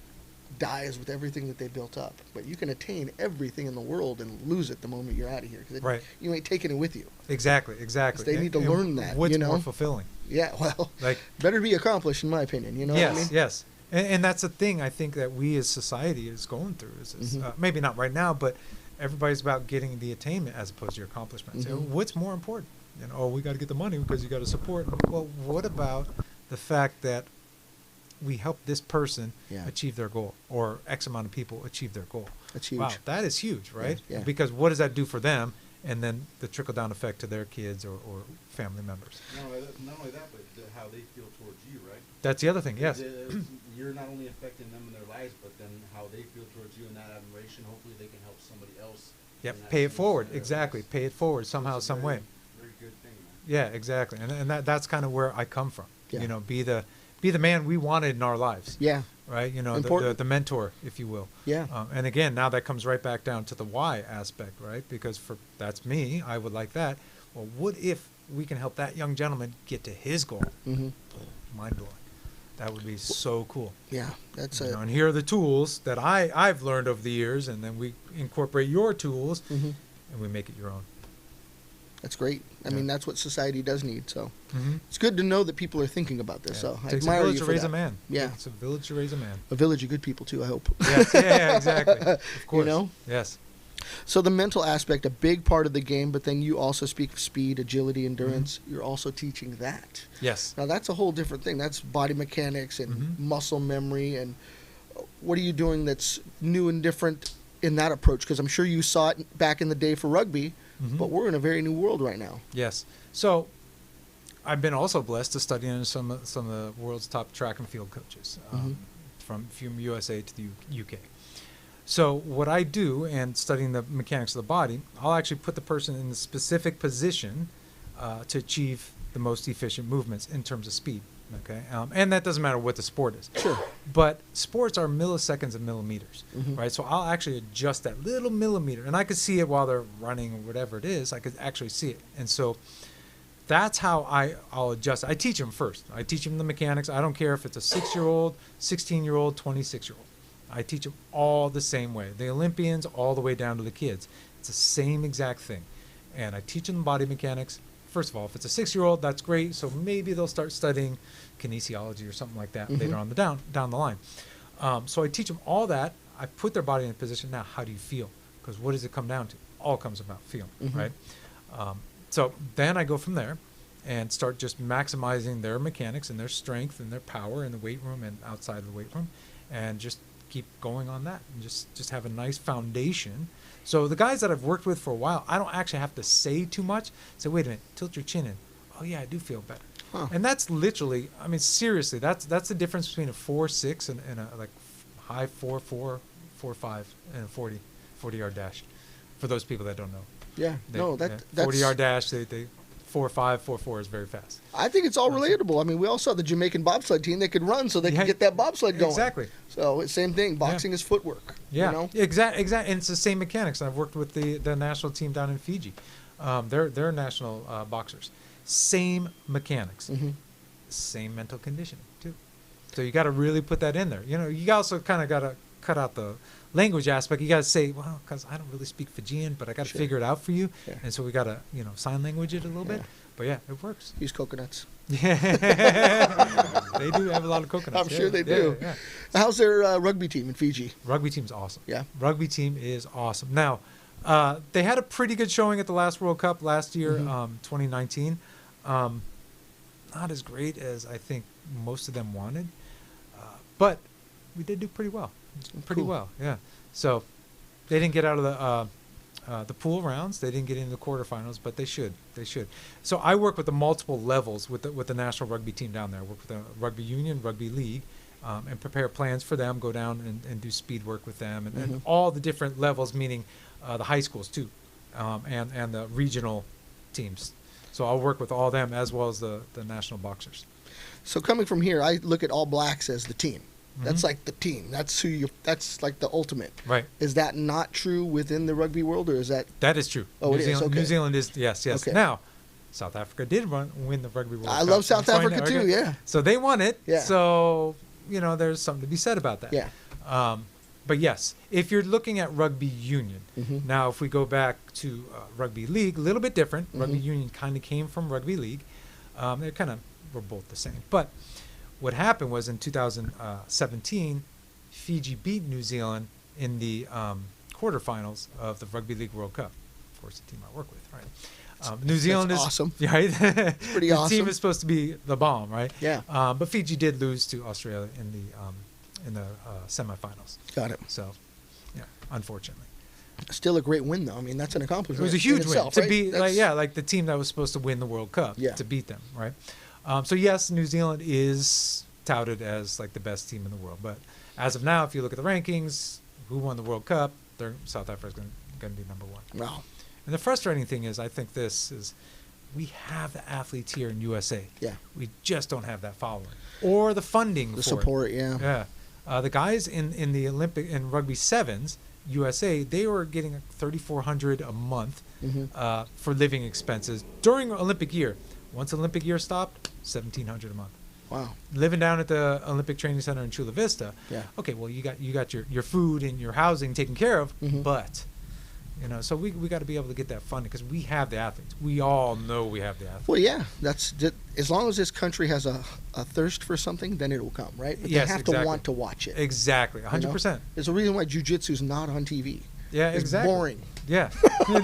dies with everything that they built up. But you can attain everything in the world and lose it the moment you're out of here, because Right. you ain't taking it with you. Exactly. 'Cause they need to learn that, What's you know? more fulfilling? Yeah, well, Like, better be accomplished, in my opinion. You know yes, what I mean? yes. And that's the thing I think that we as society is going through. Maybe not right now, but everybody's about getting the attainment as opposed to your accomplishments. You know, what's more important? You know, oh, we got to get the money because you got to support. Well, what about the fact that we help this person achieve their goal, or X amount of people achieve their goal? That's huge. Wow, that is huge, right? Yeah. Because what does that do for them? And then the trickle-down effect to their kids or family members. Not only that, but how they feel towards you, right? That's the other thing, yes. You're not only affecting them in their lives, but then how they feel towards you and that admiration. Hopefully, they can help somebody else. Yep, in that pay it same forward. scenario. Exactly, pay it forward somehow, It's a some way. Very good thing, man. Yeah, exactly, and that's kind of where I come from. Yeah. You know, be the man we wanted in our lives. Yeah. Right. You know, Important. the mentor, if you will. Yeah. And again, now that comes right back down to the why aspect, right? Because that's me. I would like that. Well, what if we can help that young gentleman get to his goal? Mm-hmm. Mind blowing. That would be so cool. Yeah. That's You it. know, and here are the tools that I've learned over the years, and then we incorporate your tools Mm-hmm. and we make it your own. That's great. I Yeah. mean, that's what society does need. So Mm-hmm. it's good to know that people are thinking about this. So I Takes a admire village you to for raise that. a man. Yeah. It's a village to raise a man. A village of good people too, I hope. Yes. Yeah, exactly. Of course. know? Yes. So the mental aspect, a big part of the game, but then you also speak of speed, agility, endurance. Mm-hmm. You're also teaching that. Yes. Now that's a whole different thing. That's body mechanics and Mhm. muscle memory. And what are you doing that's new and different in that approach? Because I'm sure you saw it back in the day for rugby, Mhm. but we're in a very new world right now. Yes. So I've been also blessed to study under some of the world's top track and field coaches, from USA to the UK. So what I do, and studying the mechanics of the body, I'll actually put the person in the specific position to achieve the most efficient movements in terms of speed. Okay, and that doesn't matter what the sport is. Sure. But sports are milliseconds and millimeters, Mhm. right? So I'll actually adjust that little millimeter, and I could see it while they're running or whatever it is. I could actually see it, and so that's how I'll adjust. I teach them first. I teach them the mechanics. I don't care if it's a 6-year-old, 16-year-old, 26-year-old. I teach them all the same way. The Olympians all the way down to the kids. It's the same exact thing, and I teach them body mechanics. First of all, if it's a 6-year-old, that's great. So maybe they'll start studying kinesiology or something like that later on down the line. So I teach them all that. I put their body in a position. Now, how do you feel? Because what does it come down to? All comes about feeling, right? So then I go from there and start just maximizing their mechanics and their strength and their power in the weight room and outside of the weight room, and just keep going on that and just have a nice foundation. So the guys that I've worked with for a while, I don't actually have to say too much. Say, wait a minute, tilt your chin in. Oh yeah, I do feel better. Huh. And that's literally, I mean, seriously, that's the difference between a 4.6 and a like high 4.4, 4.5 and a 40-yard dash. For those people that don't know, Yeah. that's 40 40-yard dash. They 4.5, 4.4 is very fast. I think it's all relatable. I mean, we all saw the Jamaican bobsled team. They could run, so they Yeah, could get that bobsled going. exactly. So it's same thing. Boxing is footwork. Yeah, You know? exactly. And it's the same mechanics. I've worked with the national team down in Fiji. They're national boxers. Same mechanics, Mhm. same mental conditioning too. So you got to really put that in there. You know, you also kind of got to cut out the language aspect. You got to say, well, because I don't really speak Fijian, but I got to Sure. figure it out for you. Yeah. And so we got to, sign language it a little bit. Yeah. But yeah, it works. Use coconuts. Yeah, they do have a lot of coconuts. I'm sure they do. Yeah. How's their rugby team in Fiji? Rugby team's awesome. Yeah. Rugby team is awesome. Now, they had a pretty good showing at the last World Cup last year, 2019. Not as great as I think most of them wanted, but we did do pretty well. Pretty Cool. well, yeah. So they didn't get out of the pool rounds. They didn't get into the quarterfinals, but they should. They should. So I work with the multiple levels with the national rugby team down there. I work with the rugby union, rugby league, and prepare plans for them. Go down and do speed work with them, and all the different levels, meaning the high schools too, and the regional teams. So I'll work with all them as well as the national boxers. So coming from here, I look at All Blacks as the team. That's like the team. That's who you. That's like the ultimate. Right. Is that not true within the rugby world, or is that? That is true. Oh, it is, okay. New Zealand is, yes. Okay. Now, South Africa did win the Rugby World I Cup. love South Fine, Africa too. okay. Yeah. So they won it. Yeah. So, there's something to be said about that. Yeah. But yes, if you're looking at rugby union, now if we go back to rugby league, a little bit different. Rugby union kind of came from rugby league. They kind of were both the same. But what happened was in 2017, Fiji beat New Zealand in the quarterfinals of the Rugby League World Cup. Of course, the team I work with, right? New Zealand is awesome. Right? It's pretty the awesome. team is supposed to be the bomb, right? Yeah. But Fiji did lose to Australia in the semifinals. Got it. So, yeah, unfortunately. Still a great win, though. I mean, that's an accomplishment. It was a in huge win itself, to right? beat, That's- like the team that was supposed to win the World Cup, Yeah. to beat them, right? So yes, New Zealand is touted as like the best team in the world, but as of now, if you look at the rankings, who won the World Cup? South Africa's going to be number one. Wow. And the frustrating thing is, I think this is, we have the athletes here in USA. Yeah. We just don't have that following or the funding, The for support, it. yeah. Yeah. The guys in the Olympic in rugby sevens USA, they were getting $3,400 a month for living expenses during Olympic year. Once Olympic year stopped, $1,700 a month. Wow. Living down at the Olympic Training Center in Chula Vista. Yeah. Okay, well you got your food and your housing taken care of, but so we got to be able to get that funding because we have the athletes. We all know we have the athletes. Well, yeah. That's as long as this country has a thirst for something, then it will come, right? But Yes, they have exactly. to want to watch it. Exactly, you know? 100%. There's a reason why jiu-jitsu's not on TV. Yeah, It's exactly. boring. Yeah,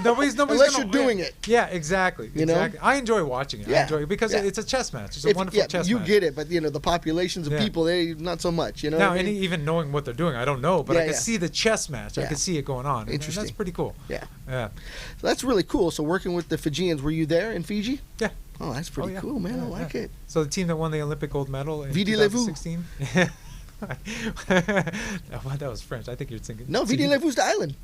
nobody's Unless gonna, you're doing it. Yeah, exactly. You know? Exactly. I enjoy watching it. I Yeah, enjoy it because yeah. it's a chess match. It's a wonderful chess you match. get it, but the populations of Yeah. people, they not so much. You know. Now, what I mean? even knowing what they're doing, I don't know, but I Yeah, can yeah. see the chess match. I Yeah. can see it going on. And Interesting. that's pretty cool. Yeah. Yeah. So that's really cool. So working with the Fijians, were you there in Fiji? Yeah. Oh, that's pretty yeah. cool, man. Yeah, I like yeah. it. So the team that won the Olympic gold medal in Vidi Levu. 2016. That was French. I think you're thinking. No, Vidi Levu's the island.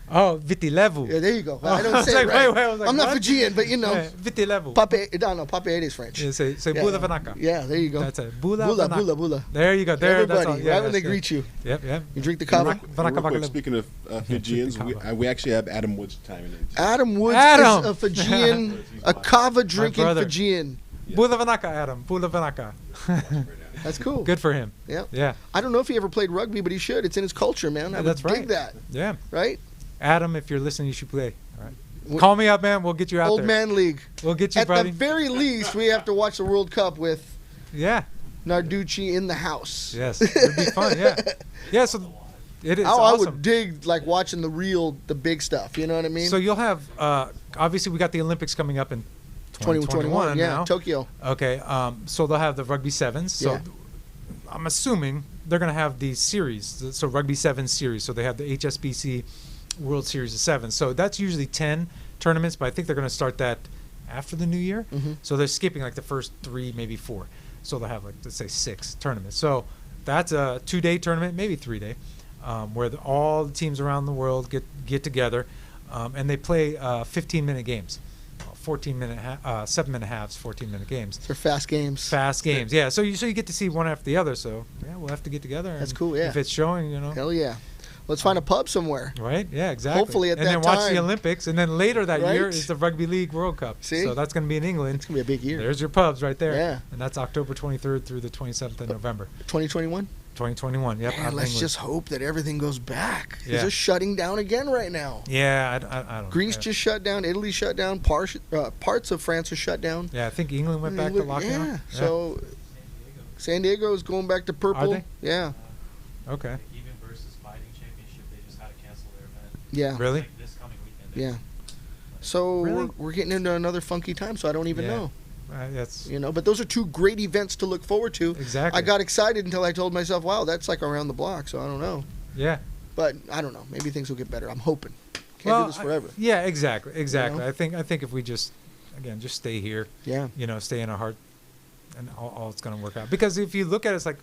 Oh, Viti Levu. Yeah, there you go. Oh, I don't I was say like, it right. wait, I was like, I'm not what? Fijian, but Yeah, Viti Levu. Pape is French. Yeah, say Yeah. Bula Vanaka. Yeah, there you go. That's it. Bula Bula, Vanaka. bula, bula. There you go. There, Everybody, that's all. Yeah, right when they that's greet you. Yep, yep. You drink the kava. Vanaka Real quick, Vanaka. speaking of Fijians, we actually have Adam Woods chiming in. Adam Woods Adam. is a Fijian, a kava drinking brother. Fijian. Bula Vanaka, Adam. Bula Vanaka. That's cool. Good for him. Yeah. Yeah. I don't know if he ever played rugby, but he should. It's in his culture, man. I That's would right. dig that, Yeah. right? Adam, if you're listening, you should play. All right. Wh- Call me up, man. We'll get you out Old there. man league. We'll get you, At buddy. the very least, we have to watch the World Cup with Yeah. Narducci in the house. Yes. It'd be fun. Yeah. Yeah. So it is I awesome. would dig like watching the big stuff. You know what I mean? So you'll have obviously we got the Olympics coming up in 2021 yeah, now. Tokyo. Okay. So they'll have the rugby sevens. So Yeah. I'm assuming they're going to have these series. So rugby sevens series. So they have the HSBC World Series of Sevens. So that's usually 10 tournaments, but I think they're going to start that after the new year. So they're skipping like the first 3, maybe 4. So they'll have like, let's say 6 tournaments. So that's a 2-day tournament, maybe 3-day, where all the teams around the world get together, and they play 15-minute games. 7-minute halves, 14-minute games. They're fast games. Fast games, yeah. So you get to see one after the other. So yeah, we'll have to get together. That's and cool, yeah. If it's showing, Hell yeah. Let's find a pub somewhere. Right? Yeah, exactly. Hopefully at and that then watch the time. Olympics, and then later that year Right? is the Rugby League World Cup. See? So that's going to be in England. It's gonna be a big year. There's your pubs right there. Yeah. And that's October 23rd through the 27th of November, 2021. 2021. Yep. out Man, in let's England. just hope that everything goes back. Yeah. It's just shutting down again right now. Yeah, I don't. Greece yeah. just shut down. Italy shut down. Parts of France are shut down. Yeah, I think England went back to lockdown. Yeah. So San Diego is going back to purple. they? Yeah. Okay. Even versus Fighting Championship, they just had to cancel their event. Yeah. Really? Like this coming weekend. Yeah. So Really? we're getting into another funky time. So I don't even Yeah. know. That's But those are 2 great events to look forward to. exactly. I got excited until I told myself, "Wow, that's like around the block." So I don't know. Yeah. But I don't know. Maybe things will get better. I'm hoping. Can't Well, do this forever. yeah, exactly. Exactly. know? I think if we just stay here, Yeah. stay in our heart, and all it's going to work out. Because if you look at it, it's like,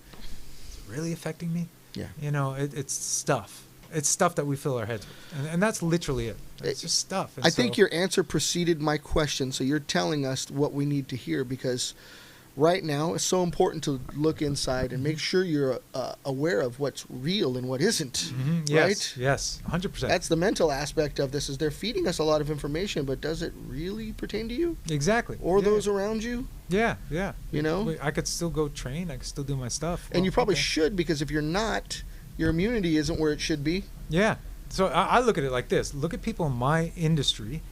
it's really affecting me. Yeah. It's stuff. It's stuff that we fill our heads with, and that's literally it. It's just stuff. And I think so- your answer preceded my question, so you're telling us what we need to hear because right now it's so important to look inside and make sure you're aware of what's real and what isn't. Mhm, yes, right? yes, 100%. That's the mental aspect of this. Is they're feeding us a lot of information, but does it really pertain to you exactly. or yeah. those around you? Yeah, yeah. You know? Wait, I could still go train. I could still do my stuff. And you Well, probably okay. should because if you're not, Your immunity isn't where it should be. Yeah. So I look at it like this. Look at people in my industry,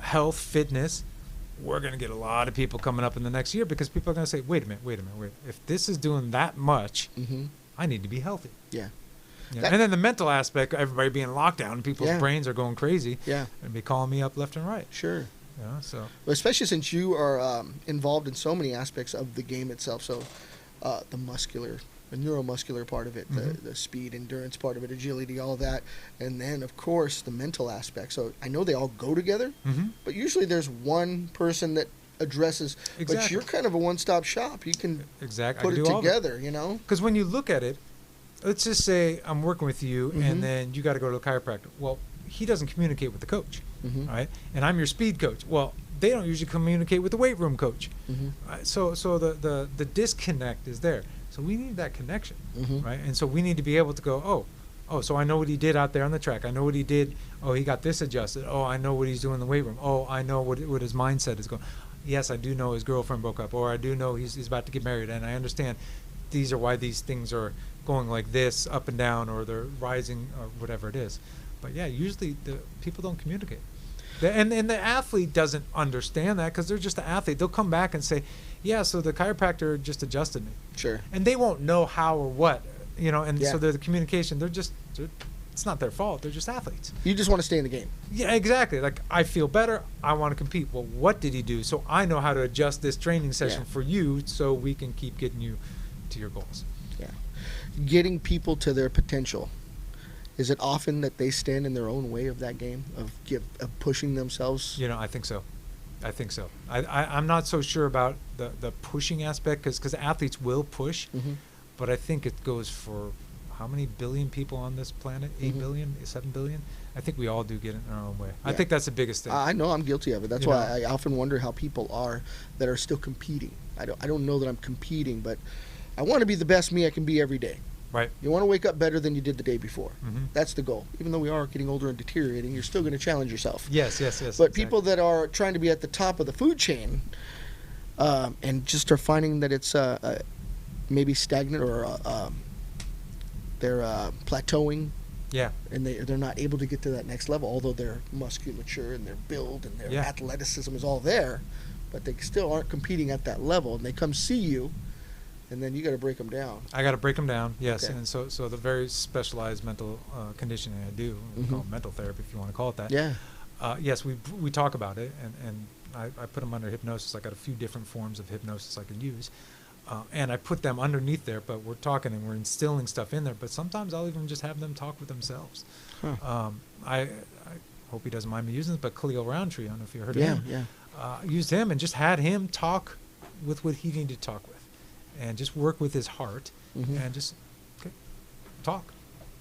health, fitness. We're going to get a lot of people coming up in the next year because people are going to say, wait a minute. If this is doing that much, I need to be healthy. Yeah. Yeah. And then the mental aspect, everybody being locked down, people's brains are going crazy. Yeah. And be calling me up left and right. Sure. Yeah. So. Well, especially since you are involved in so many aspects of the game itself. So the neuromuscular part of it, the speed, endurance part of it, agility, all that. And then, of course, the mental aspect. So I know they all go together, but usually there's one person that addresses. Exactly. But you're kind of a one-stop shop. You can Exactly. put it together, you know? Because when you look at it, let's just say I'm working with you and then you got to go to the chiropractor. Well, he doesn't communicate with the coach, right? And I'm your speed coach. Well, they don't usually communicate with the weight room coach. So the disconnect is there. So we need that connection, right? And so we need to be able to go, oh, so I know what he did out there on the track. I know what he did. Oh, he got this adjusted. Oh, I know what he's doing in the weight room. Oh, I know what his mindset is going. Yes, I do know his girlfriend broke up, or I do know he's about to get married, and I understand these are why these things are going like this, up and down, or they're rising, or whatever it is. But yeah, usually the people don't communicate. And the athlete doesn't understand that because they're just an athlete. They'll come back and say, yeah, so the chiropractor just adjusted me. Sure. And they won't know how or what, and so the communication, it's not their fault. They're just athletes. You just want to stay in the game. Yeah, exactly. Like, I feel better. I want to compete. Well, what did he do? So I know how to adjust this training session for you so we can keep getting you to your goals. Yeah. Getting people to their potential. Is it often that they stand in their own way of that game, of pushing themselves? I think so. I'm not so sure about the pushing aspect because athletes will push, but I think it goes for how many billion people on this planet? 8 billion, 7 billion? I think we all do get in our own way. I think that's the biggest thing. I know I'm guilty of it. That's why I often wonder how people are that are still competing. I don't know that I'm competing, but I want to be the best me I can be every day. Right. You want to wake up better than you did the day before. That's the goal. Even though we are getting older and deteriorating, you're still going to challenge yourself. Yes. But exactly. People that are trying to be at the top of the food chain and just are finding that it's maybe stagnant or they're plateauing. Yeah. And they're not able to get to that next level, although their musculature and their build and their athleticism is all there. But they still aren't competing at that level. And they come see you. And then you got to break them down. I got to break them down, yes. Okay. And so the very specialized mental conditioning I do, we call it mental therapy if you want to call it that. Yeah. Yes, we talk about it, and I put them under hypnosis. I got a few different forms of hypnosis I can use. And I put them underneath there, but we're talking and we're instilling stuff in there. But sometimes I'll even just have them talk with themselves. Huh. I hope he doesn't mind me using this, but Khalil Roundtree, I don't know if you heard of him. Yeah. Used him and just had him talk with what he needed to talk with. And just work with his heart and just talk.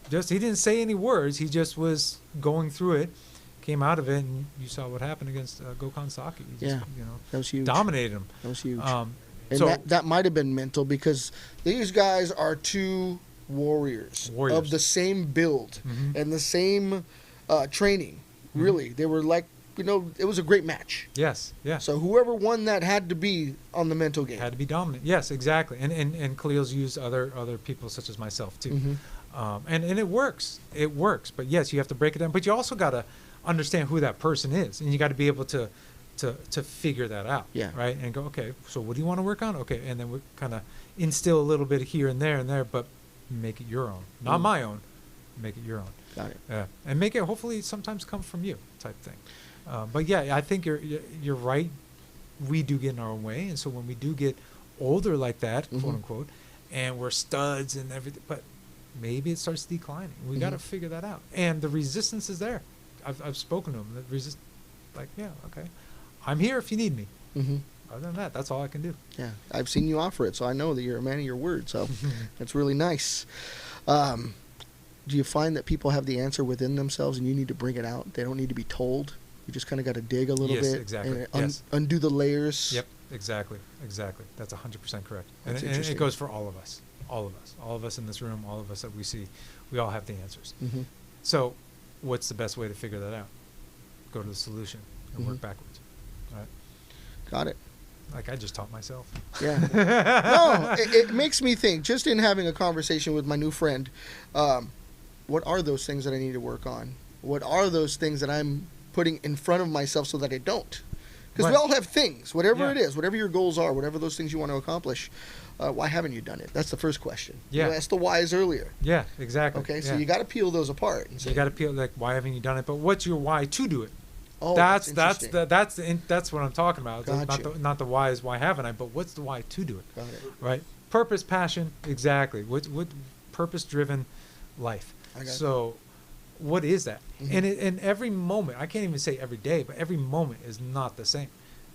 He didn't say any words. He just was going through it, came out of it, and you saw what happened against Gokhan Saki. He just, that was huge. Dominated him. That was huge. And so that might have been mental because these guys are two warriors. Of the same build and the same training. Really, they were like. It was a great match. Yes, yeah. So whoever won that had to be on the mental game. Had to be dominant. Yes, exactly. And Khalil's used other people such as myself too. And it works. It works. But yes, you have to break it down. But you also got to understand who that person is, and you got to be able to figure that out. Yeah. Right. And go, okay. So what do you want to work on? Okay. And then we kind of instill a little bit here and there, but make it your own, not my own. Make it your own. Got it. Yeah. And make it hopefully sometimes come from you, type thing. But yeah, I think you're right. We do get in our own way, and so when we do get older like that, quote unquote, and we're studs and everything, but maybe it starts declining. We got to figure that out. And the resistance is there. I've spoken to them. Okay, I'm here if you need me. Other than that, that's all I can do. Yeah, I've seen you offer it, so I know that you're a man of your word. So that's really nice. Do you find that people have the answer within themselves, and you need to bring it out? They don't need to be told. You just kind of got to dig a little bit. Exactly. And undo the layers. Yep, exactly. That's 100% correct. That's and interesting. it goes for all of us. All of us in this room, all of us that we see. We all have the answers. So what's the best way to figure that out? Go to the solution and work backwards. All right. Got it. Like I just taught myself. Yeah. No, it makes me think, just in having a conversation with my new friend, what are those things that I need to work on? What are those things that I'm putting in front of myself so that I don't? Because we Right. all have things, whatever Yeah. it is, whatever your goals are, whatever those things you want to accomplish. Why haven't you done it? That's the first question. Yeah. You asked the whys earlier. Yeah, exactly. Okay, so yeah. you got to peel those apart and say, You got to peel like why haven't you done it? But what's your why to do it? oh, that's interesting. that's what I'm talking about. Got Not you. not the why is why haven't I, but what's the why to do it? Got it. Right? Purpose, passion, exactly. What purpose driven life. I got So what is that? Mhm. And in every moment, I can't even say every day, but every moment is not the same.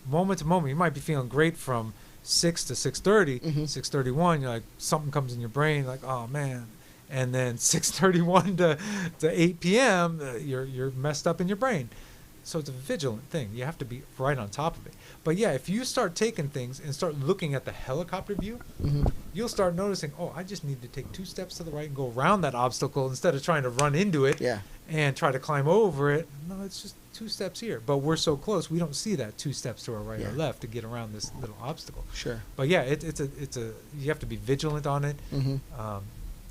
Moment to moment, you might be feeling great from 6 to 6:30, Mhm. 6:31. You're like something comes in your brain, like oh man, and then 6:31 to 8 p.m. You're messed up in your brain. So it's a vigilant thing. You have to be right on top of it. But yeah, if you start taking things and start looking at the helicopter view, you'll start noticing, oh, I just need to take 2 steps to the right and go around that obstacle instead of trying to run into it Yeah. and try to climb over it. No, it's just 2 steps here. But we're so close, we don't see that 2 steps to our right Yeah. or left to get around this little obstacle. Sure. But yeah, it's a you have to be vigilant on it. Mm-hmm.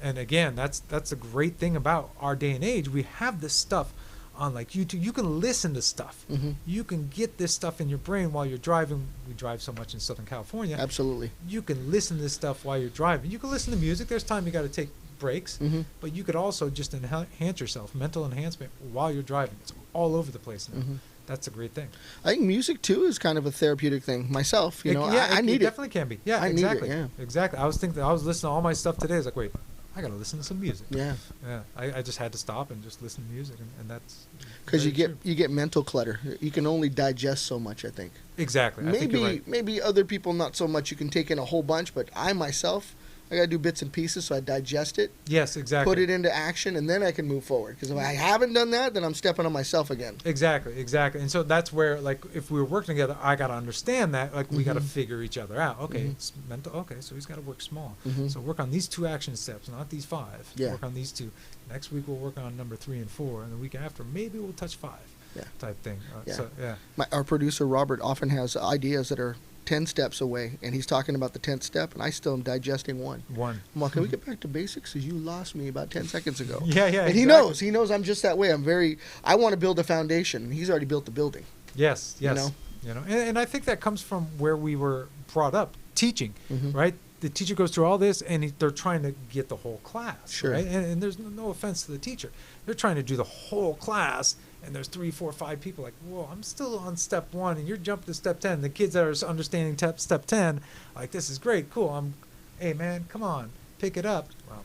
And again, that's a great thing about our day and age. We have this stuff on like YouTube. You can listen to stuff. Mm-hmm. You can get this stuff in your brain while you're driving. We drive so much in Southern California. Absolutely. You can listen to this stuff while you're driving. You can listen to music. There's time you got to take breaks, Mm-hmm. but you could also just enhance yourself, mental enhancement while you're driving. It's all over the place now. Mm-hmm. That's a great thing. I think music too is kind of a therapeutic thing. Myself, you know, I it need it. definitely can be. Yeah, I need it, exactly. yeah. Exactly. I was thinking. I was listening to all my stuff today. I was like, wait, I gotta listen to some music. Yeah, Yeah, I just had to stop and just listen to music, and that's because very true. you get mental clutter. You can only digest so much. I think. Exactly. I think you're Maybe right. maybe other people not so much. You can take in a whole bunch, but I myself, I gotta do bits and pieces, so I digest it, Yes, exactly. put it into action, and then I can move forward. Because if I haven't done that, then I'm stepping on myself again. Exactly, exactly. And so that's where, like, if we were working together, I got to understand that, like, we got to Mhm. figure each other out. Okay, Mhm. it's mental. Okay, so he's got to work small. Mhm. So work on these 2 action steps, not these 5. Yeah. Work on these 2. Next week we'll work on number 3 and 4, and the week after maybe we'll touch 5. Yeah. Type thing. Yeah. So yeah. Our producer Robert often has ideas that are 10 steps away, and he's talking about the 10th step, and I still am digesting one. One. I'm like, can we get back to basics? Because you lost me about 10 seconds ago. Yeah, yeah. And exactly. he knows I'm just that way. I want to build a foundation, and he's already built the building. Yes, You yes. know? And I think that comes from where we were brought up, teaching, Mhm. right? The teacher goes through all this, and they're trying to get the whole class, Sure. right? And there's no offense to the teacher. They're trying to do the whole class, and there's 3, 4, 5 people like, whoa, I'm still on step 1, and you're jumping to step 10. The kids that are understanding step 10, like, this is great, cool. Hey, man, come on, pick it up. Well,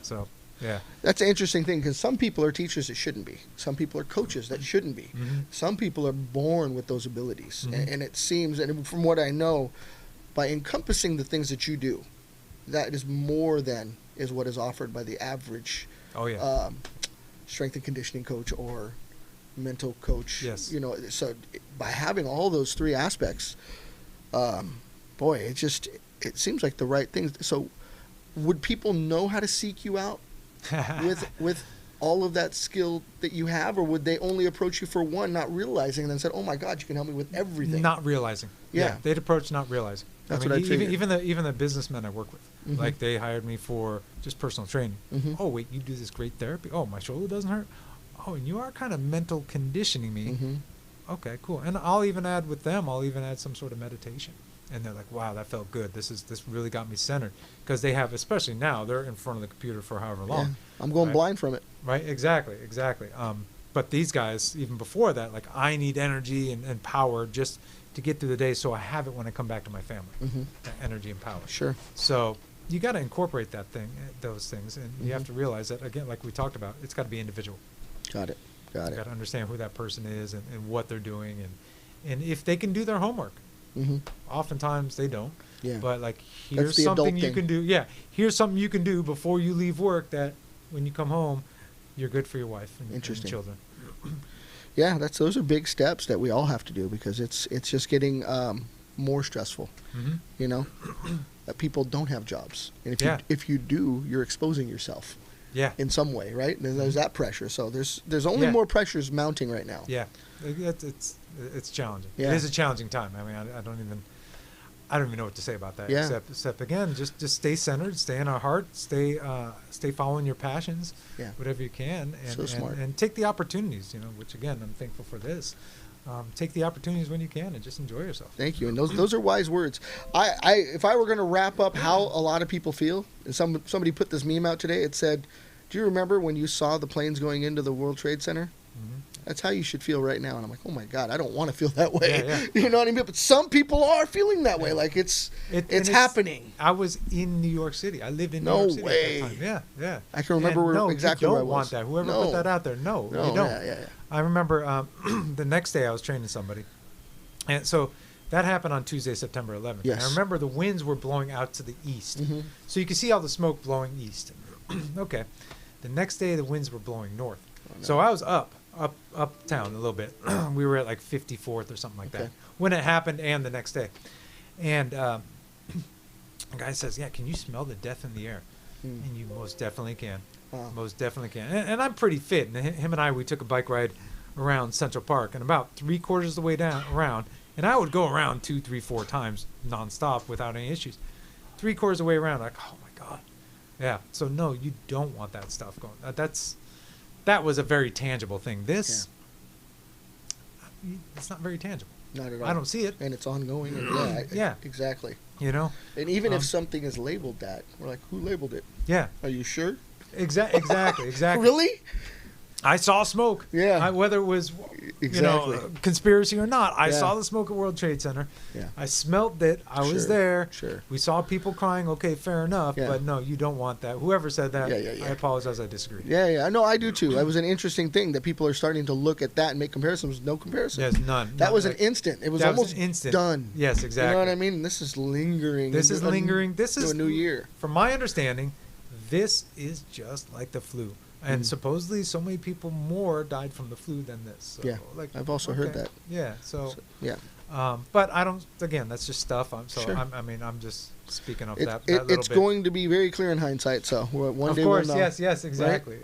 so, yeah. That's an interesting thing, because some people are teachers that shouldn't be. Some people are coaches that shouldn't be. Mhm. Some people are born with those abilities. Mhm. And it seems, and from what I know, by encompassing the things that you do, that is more than is what is offered by the average Oh, yeah. strength and conditioning coach or mental coach. Yes. You know, so by having all those 3 aspects, boy, it seems like the right thing. So would people know how to seek you out with all of that skill that you have, or would they only approach you for one, not realizing, and then said, oh my God, you can help me with everything? Not realizing. Yeah. They'd approach not realizing. That's I mean, what I figured. even the businessmen I work with, Mhm. like they hired me for just personal training. Mhm. Oh wait, you do this great therapy. Oh, my shoulder doesn't hurt. Oh, and you are kind of mental conditioning me. Mhm. Okay, cool. And I'll even add with them. I'll even add some sort of meditation. And they're like, wow, that felt good. This really got me centered, because they have, especially now, they're in front of the computer for however long. Yeah. I'm going Right. blind from it. Right, exactly. But these guys, even before that, like, I need energy and power just to get through the day, so I have it when I come back to my family. Mhm. That energy and power. Sure. So you got to incorporate those things, and you have Mhm. to realize that, again, like we talked about, it's got to be individual. Got it. Got You it. got to understand who that person is and what they're doing, and if they can do their homework. Mhm. Oftentimes they don't. Yeah. But like, That's here's the adult something you thing. can do. Yeah, here's something you can do before you leave work that when you come home, you're good for your wife and Interesting. children. Yeah, those are big steps that we all have to do, because it's just getting more stressful. Mm-hmm. You know, that people don't have jobs, and Yeah. if you do, you're exposing yourself Yeah. in some way, right? And there's that pressure. So there's only Yeah. more pressures mounting right now. Yeah, it's challenging. Yeah. It is a challenging time. I mean, I don't even know what to say about that. Yeah. Except again, just stay centered, stay in our heart, stay following your passions, Yeah. whatever you can, and, So smart. and take the opportunities. Which again, I'm thankful for this. Take the opportunities when you can, and just enjoy yourself. Thank you, and those are wise words. If I were going to wrap up how a lot of people feel, and somebody put this meme out today. It said, "Do you remember when you saw the planes going into the World Trade Center? Mhm. That's how you should feel right now." And I'm like, "Oh my God, I don't want to feel that way." Yeah. You know what I mean? But some people are feeling that way. Like it's happening. I was in New York City. I lived in New No York City way. at that time. Yeah. I can remember And where no, exactly you where I don't was. want that. Whoever No. put that out there, no, No, you don't. yeah. I remember the next day I was training somebody, and so that happened on Tuesday, September 11th. Yes. And I remember the winds were blowing out to the east, Mhm. so you could see all the smoke blowing east. Okay, the next day the winds were blowing north, so I was uptown a little bit. We were at like 54th or something like Okay. that when it happened, and the next day, and a guy says, "Yeah, can you smell the death in the air?" Hmm. And you most definitely can. Wow. Most definitely can. And I'm pretty fit. And him and I, we took a bike ride around Central Park, and about 3/4 of the way down around, and I would go around 2, 3, 4 times nonstop without any issues. 3/4 of the way around, like, oh my God. Yeah. So no, you don't want that stuff going. That was a very tangible thing. This, it's not very tangible. Not at all. I don't see it. And it's ongoing. And Yeah. exactly. You know. And even if Um, something is labeled that, we're like, who labeled it? Yeah. Are you sure? Exactly. Really? I saw smoke. Yeah. Whether it was, Exactly. conspiracy or not, I Yeah. saw the smoke at World Trade Center. Yeah. I smelt it. I was Sure, there. sure. We saw people crying. Okay, fair enough. Yeah. But no, you don't want that. Whoever said that, Yeah. I apologize. I disagree. Yeah. No, I do too. That was an interesting thing that people are starting to look at that and make comparisons. No comparison. There's none. That None. was an Like, instant. It was that was almost an instant. done. Yes, exactly. You know what I mean? And this is lingering. This is into lingering. This into is a new year. From my understanding, this is just like the flu. And Mhm. supposedly, so many people more died from the flu than this. So, Yeah, I've also heard that. Yeah. So, Yeah. but I don't. Again, that's just stuff. Sure. I'm just speaking of It, that. it, That little it's bit. going to be very clear in hindsight. So one Of day course, we'll know. yes, exactly.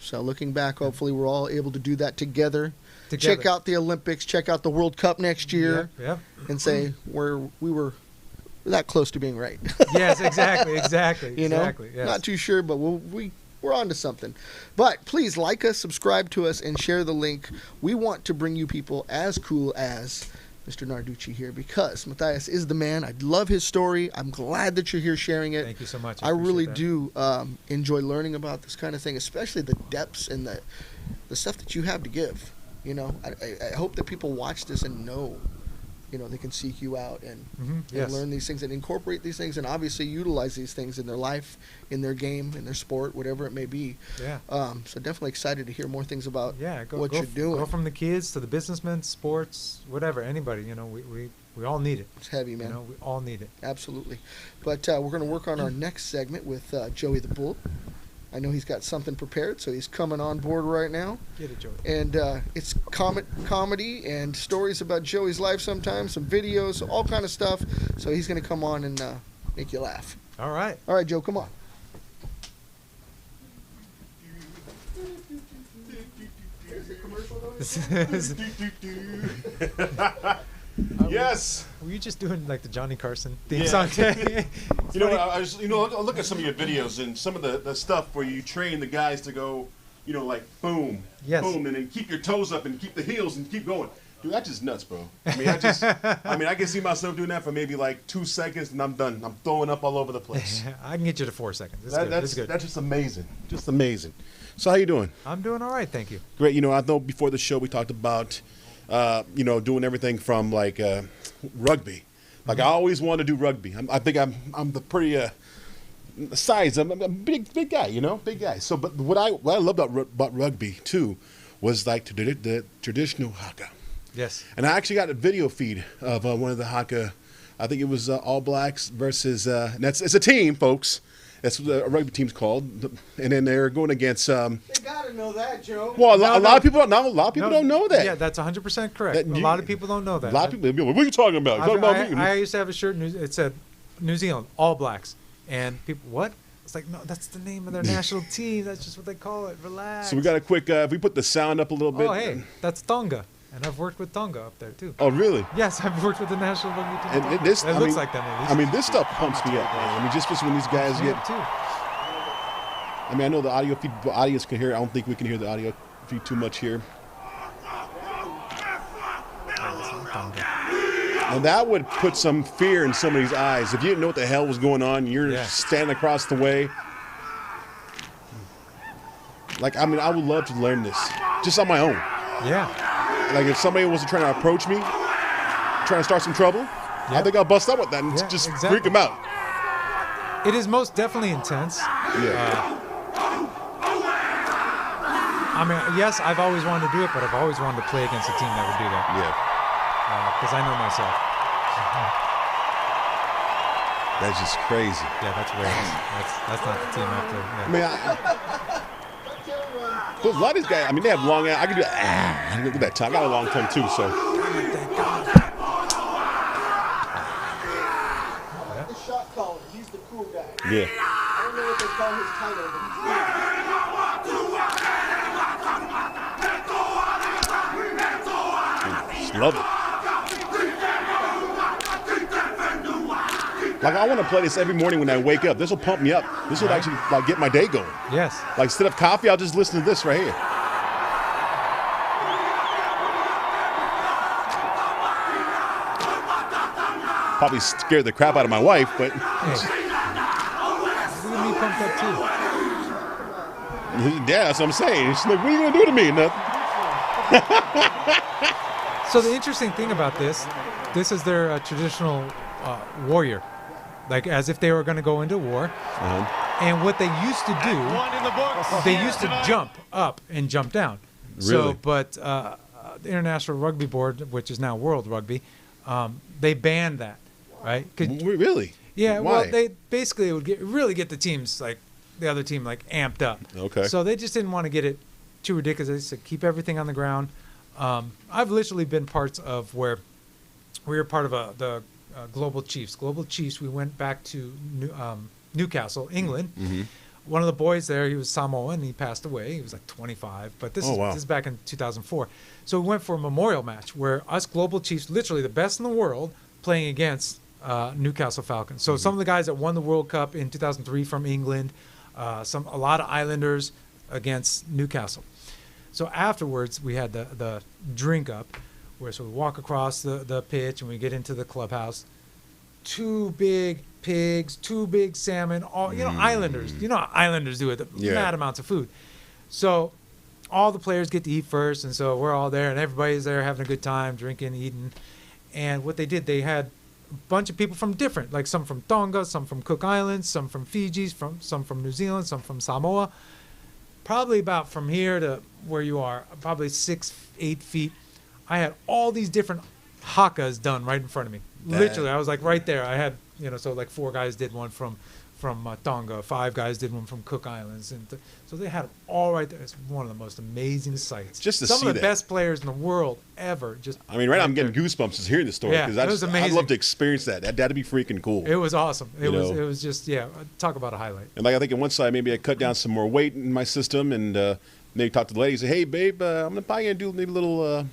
So looking back, hopefully we're all able to do that together. Together. Check out the Olympics. Check out the World Cup next year, Yep. and say we were that close to being right. Yes, exactly. You know, Exactly. Yes. not too sure, but we're on to something. But please like us, subscribe to us, and share the link. We want to bring you people as cool as Mr. Narducci here because Mathias is the man. I love his story. I'm glad that you're here sharing it. Thank you so much. I really appreciate that. do enjoy learning about this kind of thing, especially the depths and the stuff that you have to give. You know, I hope that people watch this and know, they can seek you out and Yes. learn these things and incorporate these things and obviously utilize these things in their life, in their game, in their sport, whatever it may be. Yeah. So definitely excited to hear more things about Yeah. what you're doing. Go from the kids to the businessmen, sports, whatever. Anybody. We all need it. It's heavy, man. We all need it. Absolutely. But we're going to work on our next segment with Joey the Bull. I know he's got something prepared, so he's coming on board right now. Get it, Joey. And it's comedy and stories about Joey's life sometimes, some videos, all kind of stuff. So he's going to come on and make you laugh. All right. All right, Joe, come on. Yes. Were you just doing like the Johnny Carson theme Yeah. song today? You know, I was, I look at some of your videos and some of the stuff where you train the guys to go, like boom, Yes. boom, and then keep your toes up and keep the heels and keep going. Dude, that's just nuts, bro. I can see myself doing that for maybe like 2 seconds and I'm done. I'm throwing up all over the place. I can get you to 4 seconds. That's good. That's just amazing. Just amazing. So how you doing? I'm doing all right, thank you. Great. I know before the show we talked about, doing everything from like rugby. Like I always wanted to do rugby. I think I'm the pretty size. I'm a big guy, big guy. So, but what I love about rugby too was like the traditional haka. Yes. And I actually got a video feed of one of the haka. I think it was All Blacks versus. And it's a team, folks. That's what a rugby team's called. And then they're going against. They gotta know that, Joe. Well, a lot of people don't know that. Yeah, that's 100% correct. A lot of people don't know that. A lot of people. What are you talking about? You're talking about me. I used to have a shirt. It said New Zealand All Blacks, and people what? It's like no, that's the name of their national team. That's just what they call it. Relax. So we got a quick. If we put the sound up a little bit. Oh hey, that's Tonga. And I've worked with Tonga up there too. Oh, really? Yes, I've worked with the national rugby team. And in Tonga. this, It looks like them at least. I mean, this stuff pumps me up, man. I mean, just when these guys Me get. too. I mean, I know the audio feed, the audience can hear it. I don't think we can hear the audio feed too much here. And that would put some fear in somebody's eyes. If you didn't know what the hell was going on, you're standing across the way. Like, I mean, I would love to learn this just on my own. Yeah. Like, if somebody was trying to approach me, trying to start some trouble, I think I'll bust up with that and just freak them out. It is most definitely intense. Yeah. I mean, yes, I've always wanted to do it, but I've always wanted to play against a team that would do that. Yeah. Because I know myself. That's just crazy. Yeah, that's Wales. That's not the team after. Yeah. I mean, but a lot of these guys, I mean, they have long. I can do. Look at that tongue. I got a long tongue too. So. The shot caller, he's the cool guy. Yeah. I don't know what they call his title, but he's Just love it. Like, I want to play this every morning when I wake up. This will pump me up. This will actually like get my day going. Yes. Like, instead of coffee, I'll just listen to this right here. Probably scared the crap out of my wife, but Hey. Look at me pumped up too. yeah, that's what I'm saying. She's like, what are you going to do to me? Nothing. So the interesting thing about this is their traditional warrior, like as if they were going to go into war. And what they used to do, they used to jump up and jump down. Really? So, but the International Rugby Board, which is now World Rugby, they banned that, right? Really? Yeah. Why? Well, they basically would really get the teams like the other team like amped up. Okay. So they just didn't want to get it too ridiculous. They said keep everything on the ground. I've literally been parts of where we were part of the Global Chiefs. Global Chiefs. We went back to Newcastle, England. Mm-hmm. One of the boys there, he was Samoan. He passed away. He was like 25. But this is back in 2004. So we went for a memorial match where us Global Chiefs, literally the best in the world, playing against Newcastle Falcons. So some of the guys that won the World Cup in 2003 from England, a lot of Islanders against Newcastle. So afterwards, we had the drink up, where so we walk across the pitch and we get into the clubhouse. 2 big pigs, 2 big salmon, all Islanders. You know how Islanders do it, mad amounts of food. So all the players get to eat first, and so we're all there, and everybody's there having a good time, drinking, eating. And what they did, they had a bunch of people from different, like some from Tonga, some from Cook Islands, some from Fiji, some from New Zealand, some from Samoa. Probably about from here to where you are, probably 6-8 feet. I had all these different hakas done right in front of me. Literally, I was like right there. I had, so like 4 guys did one from Tonga, 5 guys did one from Cook Islands, and so they had it all right there. It's one of the most amazing sights. Just to some see of the that. best players in the world ever. Just I mean, right now I'm getting goosebumps just hearing the story Yeah, because it was I'd amazing. love to experience that. That'd be freaking cool. It was awesome. It You was. know. It was just talk about a highlight. And like I think on one side maybe I cut down some more weight in my system and maybe talk to the lady and say, hey babe, I'm probably gonna do maybe a little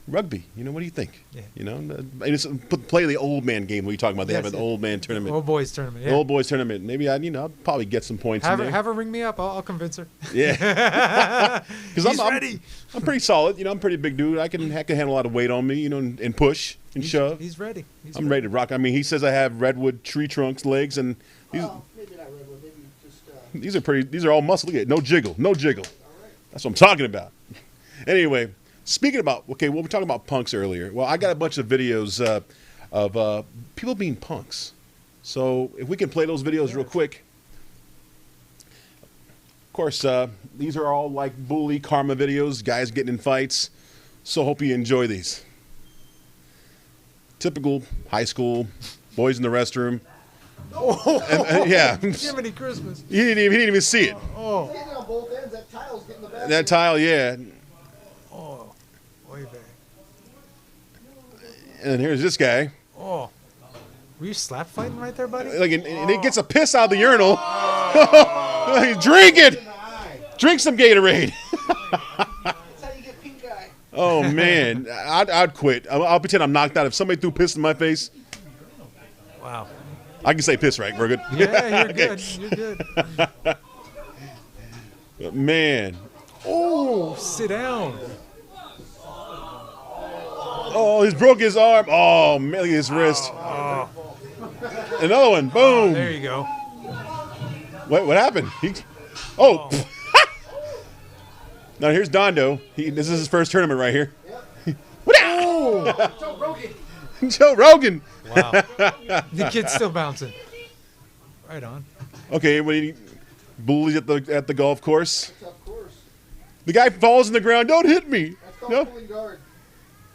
rugby. What do you think? Yeah. And it's play the old man game. What are you talking about? They Yes, have an yeah. old man tournament. Old boys tournament. The Yeah. old boys tournament. Maybe I'll probably get some points Have in her, there. have her ring me up. I'll convince her. Yeah. Because He's ready. I'm pretty solid. I'm a pretty big dude. I can handle a lot of weight on me. And push and shove. He's ready. I'm ready to rock. I mean, he says I have redwood tree trunks legs, and these maybe not redwood, maybe just. these are pretty. These are all muscle. Look at it. No jiggle. No jiggle. That's what I'm talking about. Anyway, speaking about we were talking about punks earlier. Well, I got a bunch of videos of people being punks. So if we can play those videos real quick. Of course, these are all like bully karma videos, guys getting in fights. So hope you enjoy these. Typical high school, boys in the restroom. And, yeah. Jiminy Christmas. He didn't even see it. Oh. Standing on both ends, that tile's getting the best. That tile, yeah. Oh. Way back. And here's this guy. Oh. Were you slap fighting right there, buddy? Like, and he gets a piss out of the urinal. Drink it. Drink some Gatorade. That's how you get pink eye. Oh, man. I'd quit. I'll pretend I'm knocked out. If somebody threw piss in my face, Wow. I can say piss, right? We're good? Yeah, you're Okay. good. You're good. Man. Oh, sit down. Oh, he's broke his arm. Oh, man, look at his wrist. Another one. Boom. There you go. What happened? Oh. Now here's Dondo. This is his first tournament right here. Joe Rogan. Joe Rogan. Wow. The kid's still bouncing. Right on. Okay, when he bullies at the golf course. Of course. The guy falls in the ground. Don't hit me. That's called No, pulling guard.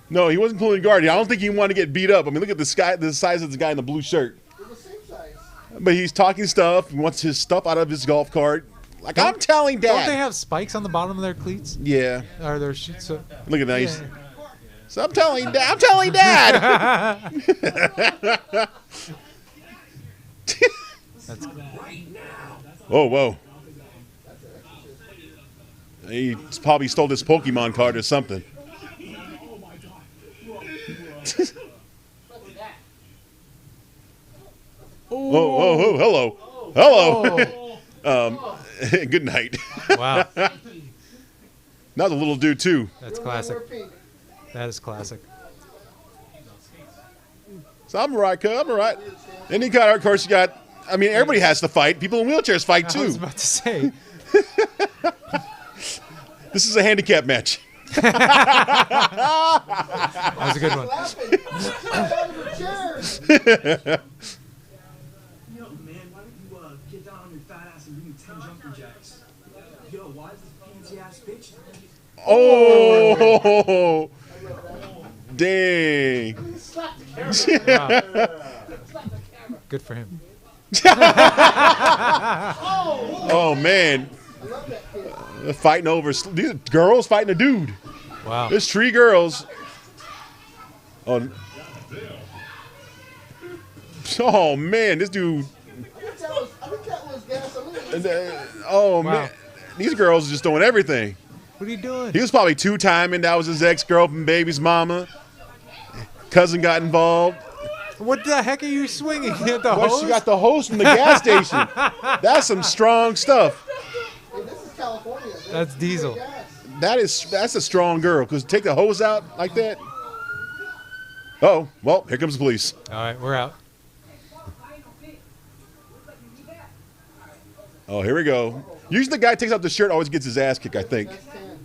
no, he wasn't pulling guard. I don't think he wanted to get beat up. I mean, look at the size of the guy in the blue shirt. They're the same size. But he's talking stuff. He wants his stuff out of his golf cart. Like I'm telling Dad. Don't they have spikes on the bottom of their cleats? Yeah. Or their shoes? So, Look at that. yeah. So I'm telling Dad. I'm telling Dad. That's Whoa, whoa. He probably stole this Pokemon card or something. Oh, hello. Hello. Good night. wow. Now the little dude, too. That's Wear classic. pink. That is classic. So I'm all right, cuz. I'm all right. And you got, of course, you got, I mean, everybody has to fight. People in wheelchairs fight, I was too. about to say. This is a handicap match. That was a good one. Laughing. Get out of the chairs. Yo, man, why don't you get down on your fat ass and do 10 jumping jacks? Yo, why is this PNT ass bitch? Oh, dang. Wow. Good for him. Oh, man. I love that kid. They're fighting over, these are girls fighting a dude. Wow. There's 3 girls. Oh, man, this dude. I think that was gasoline. Oh, Wow. man. These girls are just doing everything. What are you doing? He was probably 2-timing. That was his ex-girlfriend, baby's mama. Cousin got involved. What the heck are you swinging at the Well, hose? she got the hose from the gas station. That's some strong stuff. Hey, this is California. That's diesel. Gas. That's a strong girl. Because take the hose out like that. Oh, well, here comes the police. All right, we're out. Oh, here we go. Usually the guy takes off the shirt, always gets his ass kicked, I think. That's 10.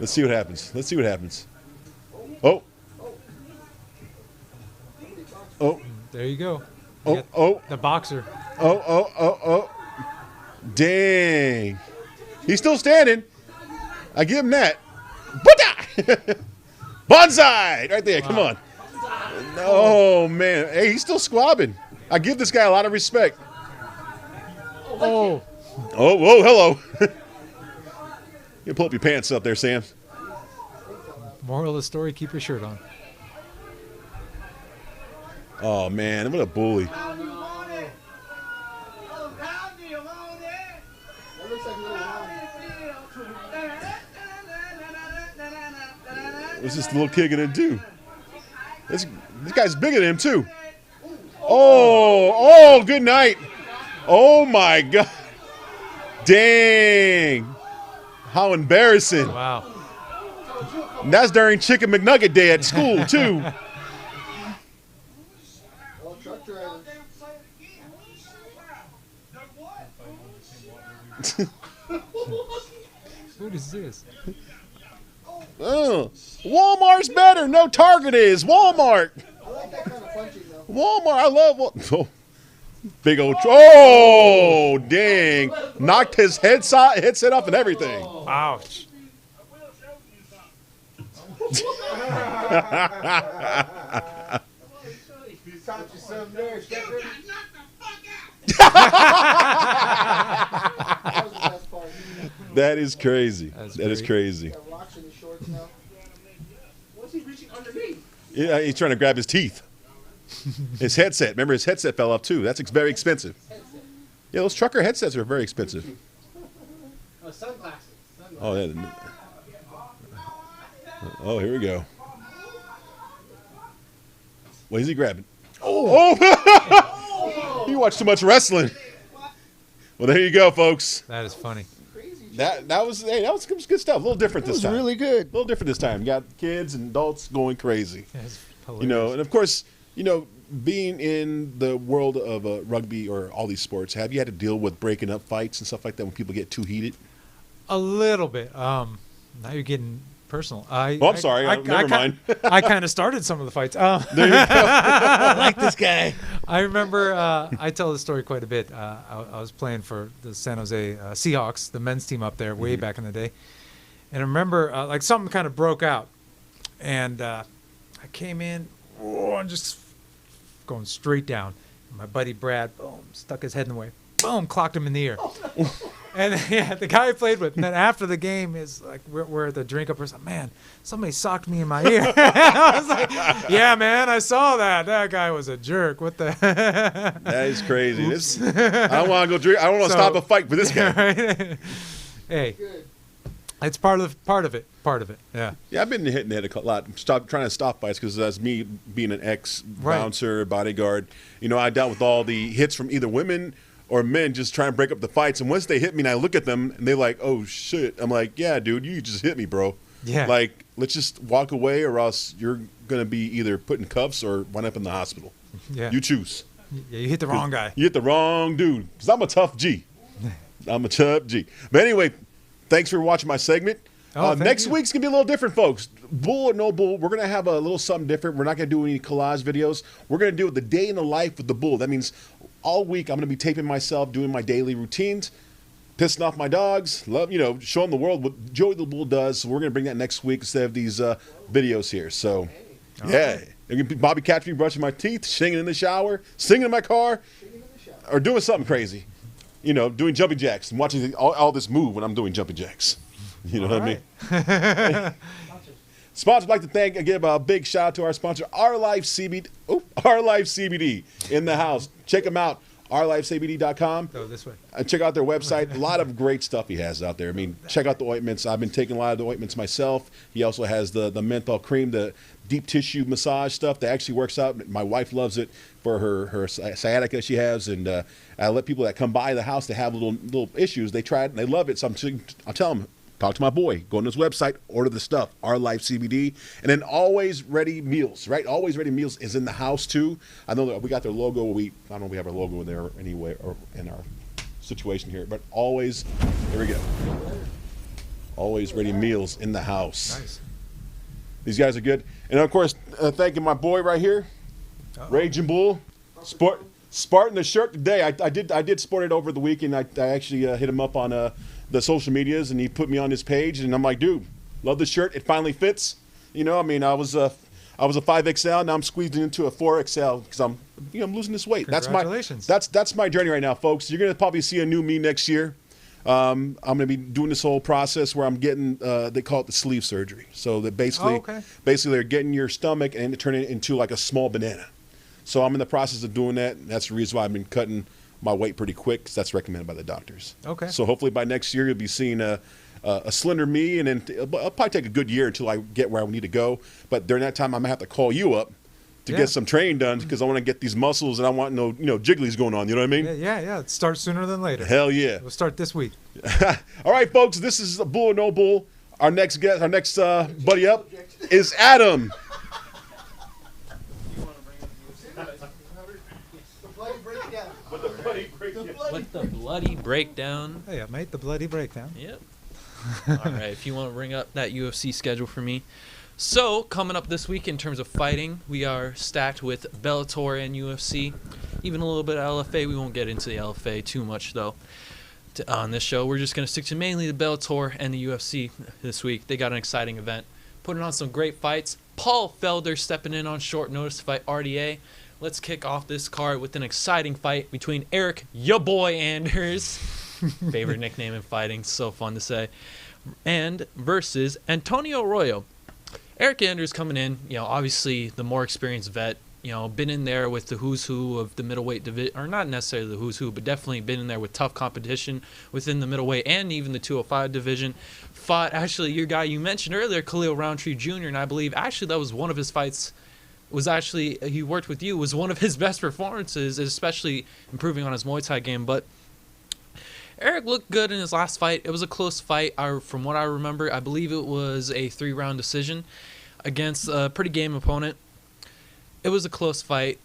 Let's see what happens. Let's see what happens. Oh. Oh. There you go. Oh. You got Oh. The boxer. Oh. Dang. He's still standing. I give him that. Buddha! Bonsai! Right there, come on. Oh, man. Hey, he's still squabbing. I give this guy a lot of respect. Oh. Oh, whoa, hello. You pull up your pants up there, Sam. Moral of the story, keep your shirt on. Oh, man, what a bully. That looks like a little wrong. What's this little kid gonna do? This guy's bigger than him, too. Oh, good night. Oh, my God. Dang. How embarrassing. Wow. And that's during Chicken McNugget Day at school, too. Well, truck drivers. What is this? Walmart's better. No, Target is. Walmart. I like that kind of punching, though. Walmart. I love oh, big old. Oh, dang. Knocked his headset off and everything. Ouch. Taught you something there, Shepherd. That was the best part. That is crazy. That's That is great. crazy. Got rocks in his shorts now. What's he reaching underneath? Yeah, he's trying to grab his teeth. His headset. Remember, his headset fell off, too. That's very expensive. Yeah, those trucker headsets are very expensive. Oh, sunglasses. Oh, yeah. Oh, here we go. What is he grabbing? Oh! You watch too much wrestling. Well, there you go, folks. That is funny. That was good stuff. A little different That this was time. really good. A little different this time. You got kids and adults going crazy. Yeah, it's You know, hilarious. and of course, you know, being in the world of rugby or all these sports, have you had to deal with breaking up fights and stuff like that when people get too heated? A little bit. Now you're getting personal. I'm sorry. Never mind. I kind of started some of the fights. There you go. I like this guy. I remember I tell this story quite a bit. I was playing for the San Jose Seahawks, the men's team up there, way back in the day. And I remember like something kind of broke out. And I came in and just going straight down. My buddy Brad, boom, stuck his head in the way. Boom, clocked him in the ear. And yeah, the guy I played with. And then after the game is like, we're at the drink up. Like, man, somebody socked me in my ear. I was like, yeah, man, I saw that. That guy was a jerk. What the? That is crazy. I don't want to go drink. I don't want to stop a fight for this guy. Right? Hey, it's part of it. Part of it. Yeah. Yeah, I've been hitting it a lot. Trying to stop fights because that's me being an ex-bouncer, bodyguard. You know, I dealt with all the hits from either women or men just trying to break up the fights. And once they hit me and I look at them and they're like, oh, shit. I'm like, yeah, dude, you just hit me, bro. Yeah. Like, let's just walk away or else you're going to be either put in cuffs or wind up in the hospital. Yeah. You choose. Yeah, you hit the wrong guy. You hit the wrong dude. Because I'm a tough G. I'm a tough G. But anyway, thanks for watching my segment. Oh, thank next you. week's going to be a little different, folks. Bull or no bull, we're going to have a little something different. We're not going to do any collage videos. We're going to do the day in the life with the bull. That means all week I'm going to be taping myself, doing my daily routines, pissing off my dogs, showing the world what Joey the Bull does. So we're going to bring that next week instead of these videos here. So, yeah. Bobby catch me brushing my teeth, singing in the shower, singing in my car, or doing something crazy. You know, doing jumping jacks and watching all this move when I'm doing jumping jacks. You know what I mean? Sponsors, I'd like to give a big shout out to our sponsor, Our Life CBD. Oh, Our Life CBD in the house. Check them out, ourlifecbd.com. Go this way. Check out their website. A lot of great stuff he has out there. I mean, check out the ointments. I've been taking a lot of the ointments myself. He also has the menthol cream, the deep tissue massage stuff that actually works out. My wife loves it for her sciatica she has, and I let people that come by the house that have little issues, they try it and they love it. So I'll tell them, talk to my boy, go on his website, order the stuff, Our Life CBD, and then Always Ready Meals, right? Always Ready Meals is in the house too. I know that we got their logo. I don't know if we have our logo in there anyway, or in our situation here, but always, here we go. Always Ready Meals in the house. Nice. These guys are good. And of course, thanking my boy right here, Raging Bull, Spartan the shirt today. I did sport it over the weekend. I actually hit him up on the social medias, and he put me on his page, and I'm like, dude, love the shirt. It finally fits. You know, I mean, I was a 5XL, now I'm squeezing into a 4XL because I'm losing this weight. Congratulations. That's my journey right now, folks. You're gonna probably see a new me next year. I'm gonna be doing this whole process where I'm getting they call it the sleeve surgery. So that basically they're getting your stomach and turning it into like a small banana. So I'm in the process of doing that. And that's the reason why I've been cutting my weight pretty quick, because that's recommended by the doctors. Okay. So hopefully by next year you'll be seeing a slender me, and then it'll probably take a good year until I get where I need to go. But during that time, I'm gonna have to call you up to get some training done, because I want to get these muscles and I want no jigglies going on. You know what I mean? Yeah. Start sooner than later. Hell yeah. We'll start this week. All right, folks. This is Bull or No Bull. Our next guest, buddy up is Adam. With the bloody breakdown. Hey, mate, the bloody breakdown. Yep. All right, if you want to bring up that UFC schedule for me. So, coming up this week in terms of fighting, we are stacked with Bellator and UFC. Even a little bit of LFA. We won't get into the LFA too much, though, on this show. We're just going to stick to mainly the Bellator and the UFC this week. They got an exciting event, putting on some great fights. Paul Felder stepping in on short notice to fight RDA. Let's kick off this card with an exciting fight between Eric, ya boy, Anders, favorite nickname in fighting, so fun to say, and versus Antonio Arroyo. Eric Anders coming in, obviously the more experienced vet, been in there with the who's who of the middleweight division, or not necessarily the who's who, but definitely been in there with tough competition within the middleweight and even the 205 division. Fought actually your guy you mentioned earlier, Khalil Roundtree Jr., and I believe actually that was one of his fights. He worked with you, was one of his best performances, especially improving on his Muay Thai game. But Eric looked good in his last fight. It was a close fight. From what I remember, I believe it was a 3-round decision against a pretty game opponent. It was a close fight,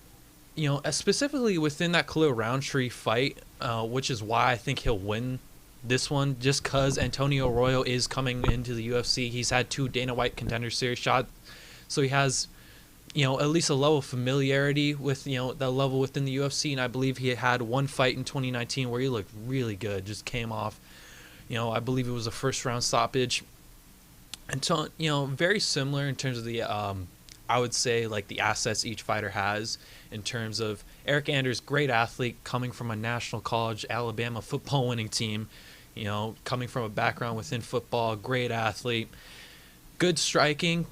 specifically within that Khalil Roundtree fight, which is why I think he'll win this one, just because Antonio Arroyo is coming into the UFC. He's had 2 Dana White Contender Series shots, so he has at least a level of familiarity with, the level within the UFC. And I believe he had one fight in 2019 where he looked really good, just came off, I believe it was a first-round stoppage. And so, very similar in terms of the, I would say, like the assets each fighter has in terms of Eric Anders, great athlete, coming from a National College Alabama football winning team, coming from a background within football, great athlete. Good striking,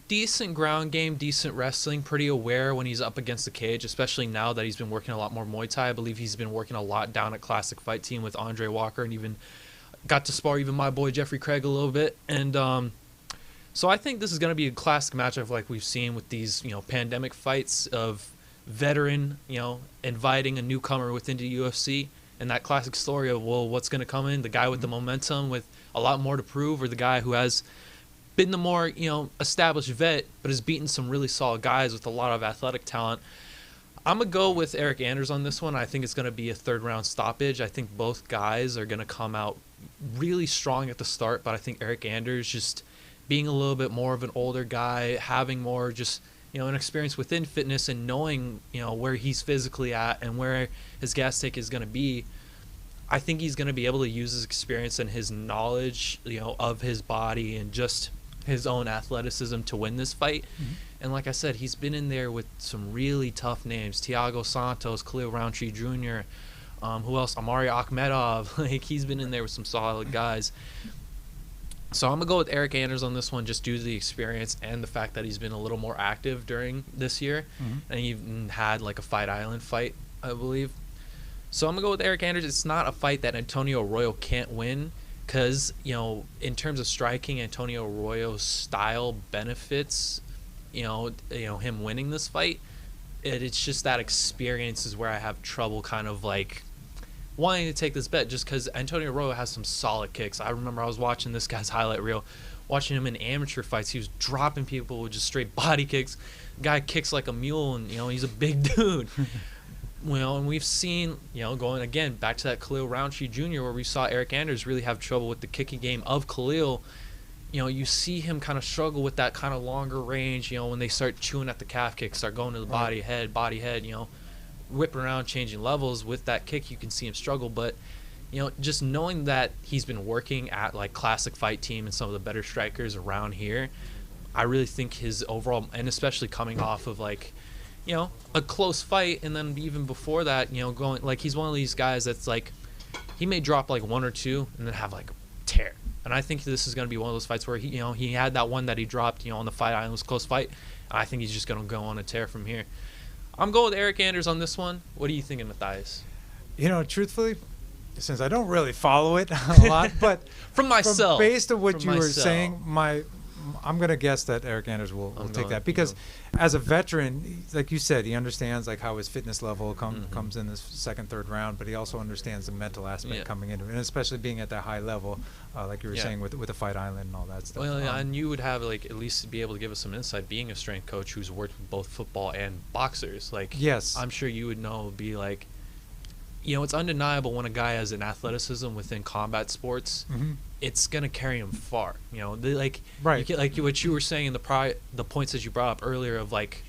decent ground game, decent wrestling, pretty aware when he's up against the cage, especially now that he's been working a lot more Muay Thai. I believe he's been working a lot down at Classic Fight Team with Andre Walker, and even got to spar even my boy Jeffrey Craig a little bit. And so I think this is going to be a classic matchup like we've seen with these, pandemic fights of veteran, inviting a newcomer within the UFC, and that classic story of, well, what's going to come in? The guy with the momentum with a lot more to prove, or the guy who has been the more, established vet, but has beaten some really solid guys with a lot of athletic talent. I'm going to go with Eric Anders on this one. I think it's going to be a 3rd-round stoppage. I think both guys are going to come out really strong at the start, but I think Eric Anders, just being a little bit more of an older guy, having more just, an experience within fitness and knowing, where he's physically at and where his gas tank is going to be, I think he's going to be able to use his experience and his knowledge, of his body and just his own athleticism to win this fight. Mm-hmm. And like I said, he's been in there with some really tough names. Thiago Santos, Khalil Roundtree Jr., who else? Amari Akhmedov. Like, he's been in there with some solid guys. So I'm going to go with Eric Anders on this one, just due to the experience and the fact that he's been a little more active during this year. Mm-hmm. And he even had like a Fight Island fight, I believe. So I'm going to go with Eric Anders. It's not a fight that Antonio Arroyo can't win, because, in terms of striking, Antonio Arroyo's style benefits, him winning this fight. It's just that experience is where I have trouble kind of like wanting to take this bet, just because Antonio Arroyo has some solid kicks. I remember I was watching this guy's highlight reel, watching him in amateur fights. He was dropping people with just straight body kicks. Guy kicks like a mule, and, he's a big dude. And we've seen, going again back to that Khalil Roundtree Jr., where we saw Eric Anders really have trouble with the kicking game of Khalil. You see him kind of struggle with that kind of longer range, when they start chewing at the calf kick, start going to the body, head, whipping around, changing levels with that kick. You can see him struggle. But, just knowing that he's been working at like Classic Fight Team and some of the better strikers around here, I really think his overall, and especially coming off of like, a close fight, and then even before that, going like, he's one of these guys that's like, he may drop like 1 or 2 and then have like a tear. And I think this is going to be one of those fights where he had that one that he dropped, on the Fight Island, was a close fight. I think he's just going to go on a tear from here. I'm going with Eric Anders on this one. What are you thinking, Mathias? Truthfully, since I don't really follow it a lot, but from myself, based on what you were saying, I'm going to guess that Eric Anders will take that, because as a veteran, like you said, he understands like how his fitness level comes in this 2nd, 3rd round, but he also understands the mental aspect coming into it, and especially being at that high level, like you were saying with the Fight Island and all that stuff. Well, and you would have like at least be able to give us some insight, being a strength coach who's worked with both football and boxers. Like, yes, I'm sure you would know, be like, it's undeniable when a guy has an athleticism within combat sports. Mm-hmm. It's gonna carry him far, like what you were saying in the points that you brought up earlier of like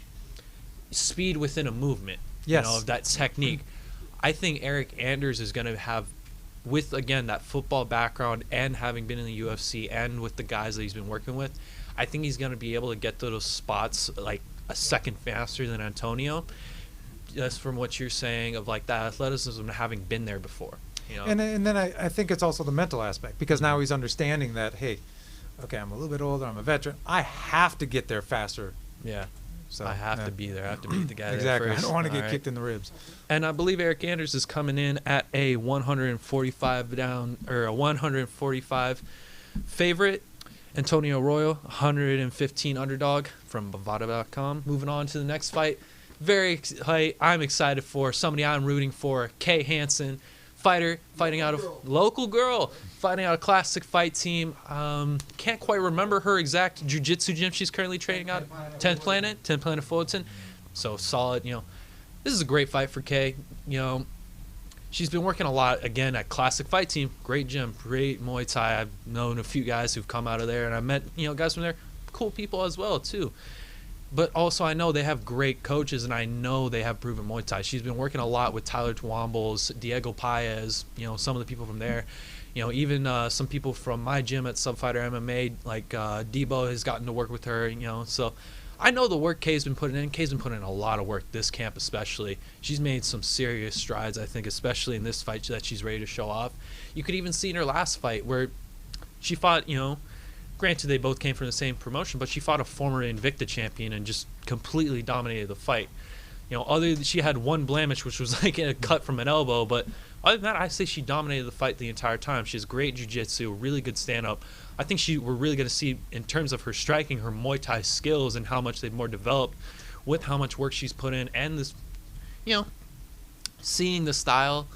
speed within a movement, of that technique. I think Eric Anders is gonna have, with again that football background and having been in the UFC and with the guys that he's been working with, I think he's gonna be able to get to those spots like a second faster than Antonio. Just from what you're saying of like that athleticism, having been there before. And then I think it's also the mental aspect, because now he's understanding that, hey, okay, I'm a little bit older, I'm a veteran, I have to get there faster So I have yeah. to be there. I have to beat the guy Exactly. there I first. don't want to All get right. kicked in the ribs. And I believe Eric Anders is coming in at a 145 favorite. Antonio Arroyo, 115 underdog from Bovada.com. Moving on to the next fight. I'm excited for somebody I'm rooting for. Kay Hansen, fighter, fighting out of local girl, fighting out of Classic Fight Team. Can't quite remember her exact jiu-jitsu gym she's currently training out. 10th Planet Fullerton. So solid, This is a great fight for Kay. She's been working a lot, again, at Classic Fight Team. Great gym, great Muay Thai. I've known a few guys who've come out of there, and I met, guys from there. Cool people as well, too. But also, I know they have great coaches, and I know they have proven Muay Thai. She's been working a lot with Tyler Twomble's, Diego Paez, some of the people from there. Even some people from my gym at Subfighter MMA, like Debo has gotten to work with her, So I know the work Kay's been putting in. Kay's been putting in a lot of work this camp especially. She's made some serious strides, I think, especially in this fight that she's ready to show off. You could even see in her last fight where she fought, granted they both came from the same promotion, but she fought a former Invicta champion and just completely dominated the fight. She had one blemish, which was like a cut from an elbow, but other than that, I say she dominated the fight the entire time. She has great jiu-jitsu, really good stand-up. I think we're really going to see, in terms of her striking, her Muay Thai skills and how much they've more developed with how much work she's put in, and this, seeing the style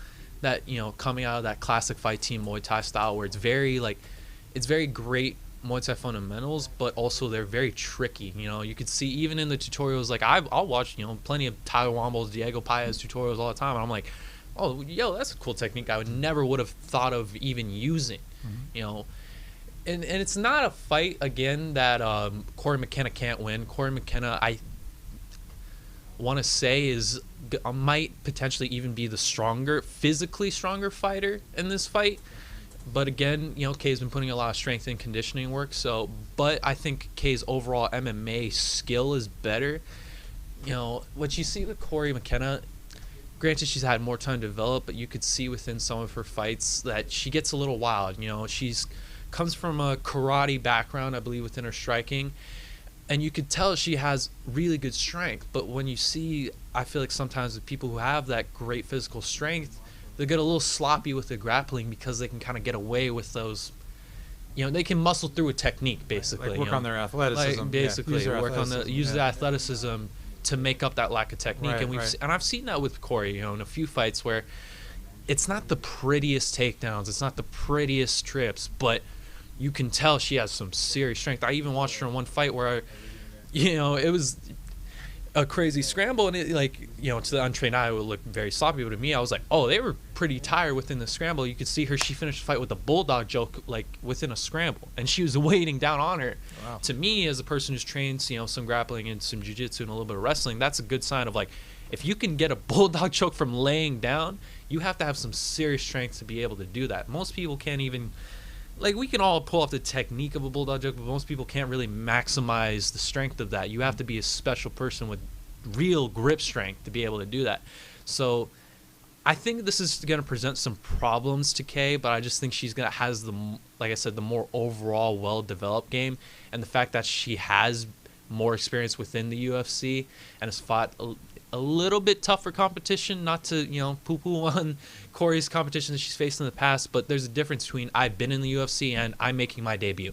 that, coming out of that Classic Fight Team Muay Thai style where it's very great Muay Thai fundamentals, but also they're very tricky. You could see even in the tutorials, like I'll watch, plenty of Tyler Womble's, Diego Paez tutorials all the time, and I'm like, oh, that's a cool technique I would have thought of even using, And it's not a fight, again, that Corey McKenna can't win. Corey McKenna, I want to say, might potentially even be the physically stronger fighter in this fight. But again, Kay's been putting a lot of strength and conditioning work. But I think Kay's overall MMA skill is better. What you see with Corey McKenna, granted she's had more time to develop, but you could see within some of her fights that she gets a little wild. She's comes from a karate background, I believe, within her striking, and you could tell she has really good strength. But when you see, I feel like sometimes the people who have that great physical strength, they get a little sloppy with the grappling because they can kind of get away with those. They can muscle through a technique, basically. Like work on their athleticism. Basically, use the athleticism to make up that lack of technique. Right, and I've seen that with Corey, in a few fights where it's not the prettiest takedowns, it's not the prettiest trips, but you can tell she has some serious strength. I even watched her in one fight where, it was a crazy scramble, and it, to the untrained eye, it would look very sloppy. But to me, I was like, oh, they were pretty tired within the scramble. You could see she finished the fight with a bulldog choke, within a scramble, and she was waiting down on her. Wow. To me, as a person who's trained, some grappling and some jiu-jitsu and a little bit of wrestling, that's a good sign of, if you can get a bulldog choke from laying down, you have to have some serious strength to be able to do that. Most people can't even... we can all pull off the technique of a bulldog choke, but most people can't really maximize the strength of that. You have to be a special person with real grip strength to be able to do that. So I think this is going to present some problems to Kay, but I just think she's has the, like I said, the more overall well-developed game, and the fact that she has more experience within the UFC and has fought a little bit tougher competition, not to, poo-poo on Corey's competition that she's faced in the past, but there's a difference between I've been in the UFC and I'm making my debut,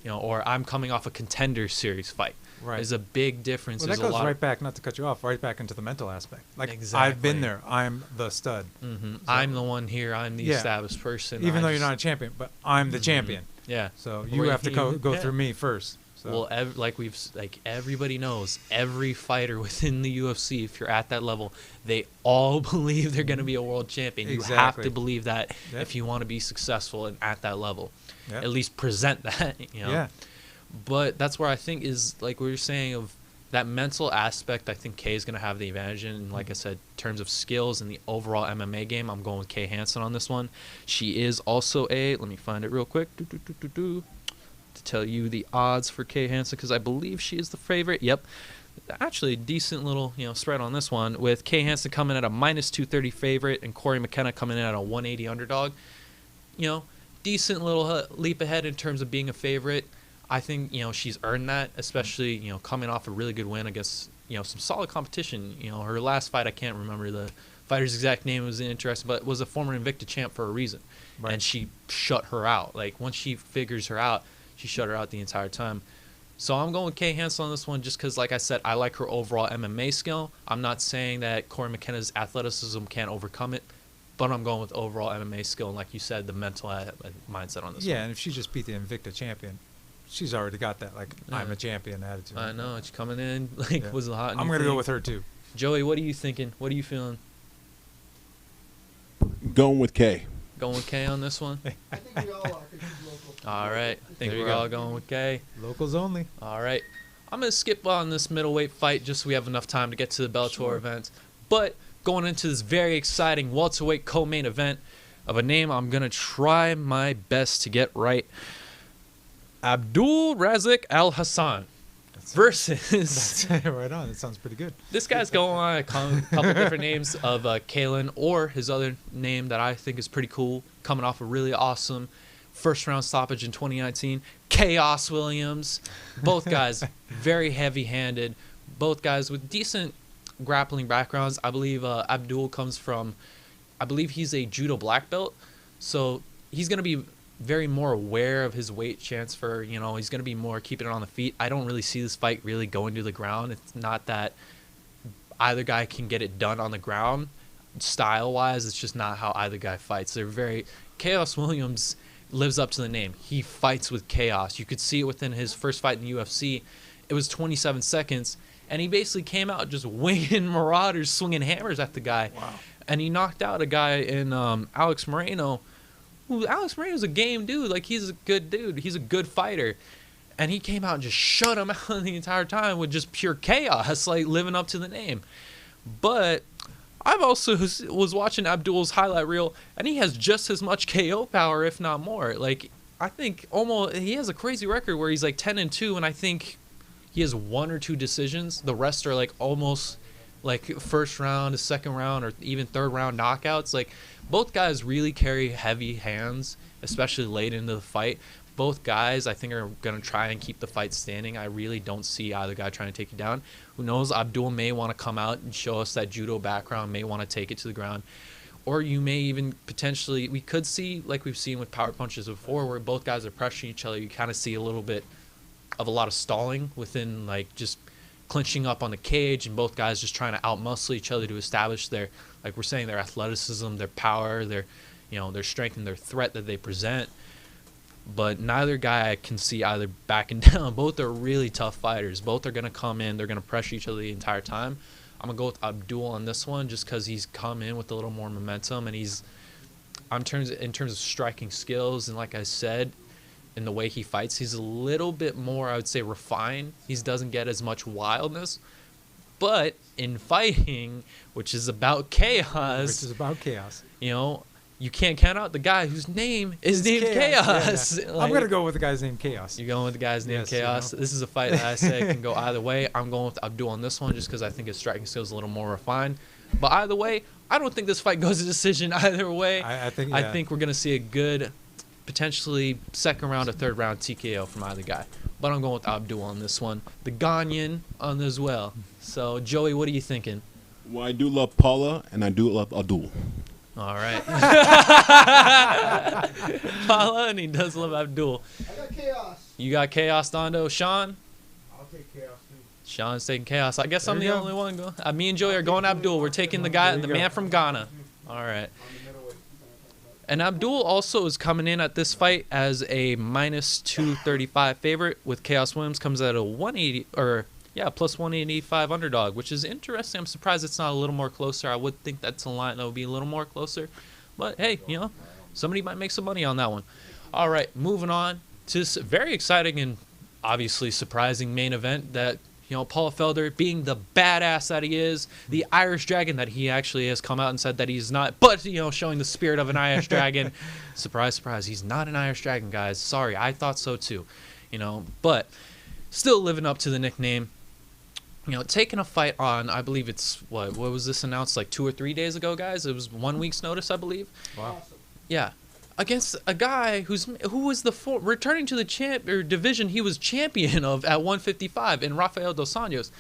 or I'm coming off a Contender Series fight. Right. There's a big difference. Well, that goes right back, not to cut you off, right back into the mental aspect. Exactly. I've been there. I'm the stud. Mm-hmm. I'm the one here. I'm the established person. Even though you're not a champion, but I'm the champion. Yeah. So you have to go through me first. So. Well, everybody knows, every fighter within the UFC, if you're at that level, they all believe they're going to be a world champion. Exactly. You have to believe that if you want to be successful and at that level. At least present that, Yeah. But that's where I think is, like we were saying, of that mental aspect, I think Kay is going to have the advantage. And like I said, in terms of skills and the overall MMA game, I'm going with Kay Hansen on this one. She is also let me find it real quick. To tell you the odds for Kay Hansen, because I believe she is the favorite. Yep. Actually, a decent little spread on this one, with Kay Hansen coming at a -230 favorite and Corey McKenna coming in at a 180 underdog. Decent little leap ahead in terms of being a favorite. I think she's earned that, especially coming off a really good win against some solid competition. Her last fight, I can't remember the fighter's exact name, was interesting, but was a former Invicta champ for a reason. Right. And she shut her out. Like, once she figures her out, she shut her out the entire time. So I'm going with Kay Hansen on this one just because, like I said, I like her overall MMA skill. I'm not saying that Corey McKenna's athleticism can't overcome it, but I'm going with overall MMA skill. And like you said, the mental mindset on this one. Yeah, and if she just beat the Invicta champion, she's already got that, like, I'm Yeah. a champion attitude. I know. She's coming in, Yeah. was a hot new I'm going to go thing. with her, too. Joey, what are you thinking? What are you feeling? Going with K. Going with Kay on this one? I think we all are. 'Cause he's local. All right. I think There you we're go. all going with Kay. Locals only. All right. I'm going to skip on this middleweight fight just so we have enough time to get to the Bellator event. But going into this very exciting welterweight co-main event of a name I'm going to try my best to get right. Abdul Razak Al Hassan versus Right on. That sounds pretty good. this guy's going on a couple different names of Kalen, or his other name that I think is pretty cool, coming off a really awesome first round stoppage in 2019, Chaos Williams. Both guys very heavy handed, both guys with decent grappling backgrounds. I believe Abdul comes from, I believe he's a judo black belt, so he's going to be very more aware of his weight transfer. He's going to be more keeping it on the feet. I don't really see this fight really going to the ground. It's not that either guy can get it done on the ground style wise. It's just not how either guy fights. They're very, Chaos Williams lives up to the name. He fights with chaos. You could see it within his first fight in the UFC. It was 27 seconds, and he basically came out just winging marauders, swinging hammers at the guy. Wow. And he knocked out a guy in Alex Moreno. Alex Moreno's a game dude. Like, he's a good dude. He's a good fighter. And he came out and just shut him out the entire time with just pure chaos, like living up to the name. But I've also was watching Abdul's highlight reel, and he has just as much KO power, if not more. Like, I think almost he has a crazy record where he's like 10-2, and I think he has 1 or 2 decisions. The rest are like almost like first round, second round, or even third round knockouts. Like, both guys really carry heavy hands, especially late into the fight. Both guys, I think, are going to try and keep the fight standing. I really don't see either guy trying to take you down. Who knows? Abdul may want to come out and show us that judo background, may want to take it to the ground. Or you may even potentially, we could see, like we've seen with power punches before, where both guys are pressuring each other. You kind of see a little bit of a lot of stalling within, like, just clinching up on the cage, and both guys just trying to outmuscle each other to establish their, like we're saying, their athleticism, their power, their strength, and their threat that they present. But neither guy can see either backing down. Both are really tough fighters. Both are going to come in. They're going to pressure each other the entire time. I'm going to go with Abdul on this one just because he's come in with a little more momentum, and he's, in terms of striking skills, and like I said, in the way he fights, he's a little bit more, I would say, refined. He doesn't get as much wildness. But in fighting, which is about chaos, you can't count out the guy whose name is named Chaos. Yeah. Like, I'm going to go with the guy's name Chaos. you're going with the guy's named Yes, Chaos. This is a fight that I say can go either way. I'm going with Abdul on this one just because I think his striking skills a little more refined. But either way, I don't think this fight goes to decision either way. I think we're going to see a good, potentially second round or third round TKO from either guy. But I'm going with Abdul on this one. The Ghanaian on as well. So, Joey, what are you thinking? Well, I do love Paula, and I do love Abdul. All right. Paula, and he does love Abdul. I got chaos. You got Chaos, Dondo. Sean? I'll take chaos too. Sean's taking Chaos. I guess There I'm the you go. only one going. Me and Joey are going Abdul. We're taking the guy, There you the go. man from Ghana. All right. On the middleweight. And Abdul also is coming in at this fight as a minus 235 favorite, with Chaos Williams comes at a 180 plus 185 underdog, which is interesting. I'm surprised it's not a little more closer. I would think that's a line that would be a little more closer. But hey, somebody might make some money on that one. All right, moving on to this very exciting and obviously surprising main event that, Paul Felder, being the badass that he is, the Irish Dragon that he actually has come out and said that he's not, but, showing the spirit of an Irish Dragon. Surprise, surprise, he's not an Irish Dragon, guys. Sorry, I thought so too, but still living up to the nickname. Taking a fight on, I believe it's, what was this announced, like 2 or 3 days ago, guys? It was 1 week's notice, I believe. Wow. Yeah. Against a guy who was returning to the division he was champion of at 155 in Rafael Dos Anjos.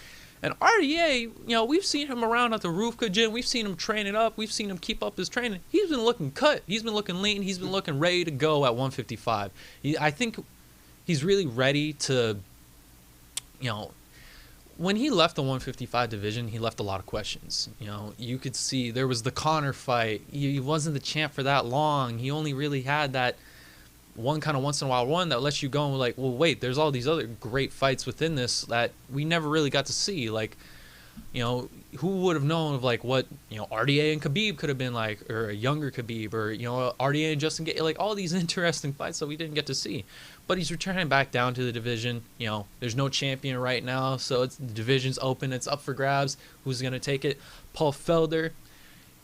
And RDA, we've seen him around at the Rufka gym. We've seen him training up. We've seen him keep up his training. He's been looking cut. He's been looking lean. He's been looking ready to go at 155. I think he's really ready to, when he left the 155 division, he left a lot of questions. You could see there was the Conor fight. He wasn't the champ for that long. He only really had that one kind of once in a while one that lets you go and like, well, wait, there's all these other great fights within this that we never really got to see. Like, who would have known of like what, RDA and Khabib could have been like, or a younger Khabib, or, RDA and Justin Gaethje, like all these interesting fights that we didn't get to see. But he's returning back down to the division. There's no champion right now, so the division's open. It's up for grabs. Who's going to take it? Paul Felder,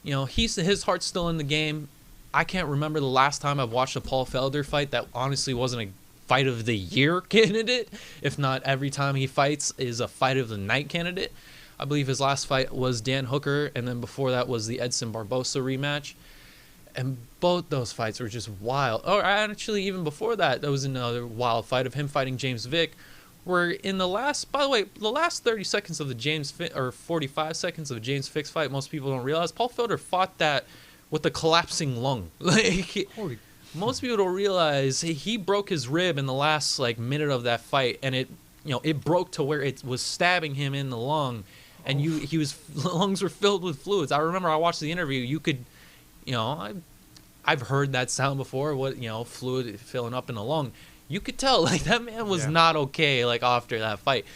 his heart's still in the game. I can't remember the last time I've watched a Paul Felder fight that honestly wasn't a fight of the year candidate. If not, every time he fights is a fight of the night candidate. I believe his last fight was Dan Hooker, and then before that was the Edson Barbosa rematch. And both those fights were just wild. Or actually, even before that, there was another wild fight of him fighting James Vick, where in the last 30 seconds of the or 45 seconds of the James Vick fight, most people don't realize Paul Felder fought that with a collapsing lung. Most people don't realize he broke his rib in the last minute of that fight, and it broke to where it was stabbing him in the lung, and lungs were filled with fluids. I remember I watched the interview. You could, I've heard that sound before. Fluid filling up in the lung. You could tell that man was not okay after that fight.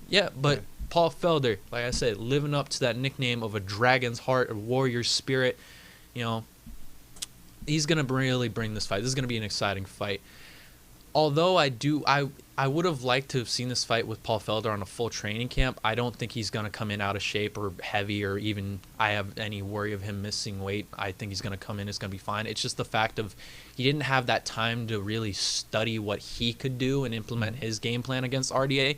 Yeah, but Paul Felder, like I said, living up to that nickname of a dragon's heart, a warrior spirit. He's going to really bring this fight. This is going to be an exciting fight. Although I would have liked to have seen this fight with Paul Felder on a full training camp. I don't think he's going to come in out of shape or heavy, or even I have any worry of him missing weight. I think he's going to come in. It's going to be fine. It's just the fact of he didn't have that time to really study what he could do and implement his game plan against RDA.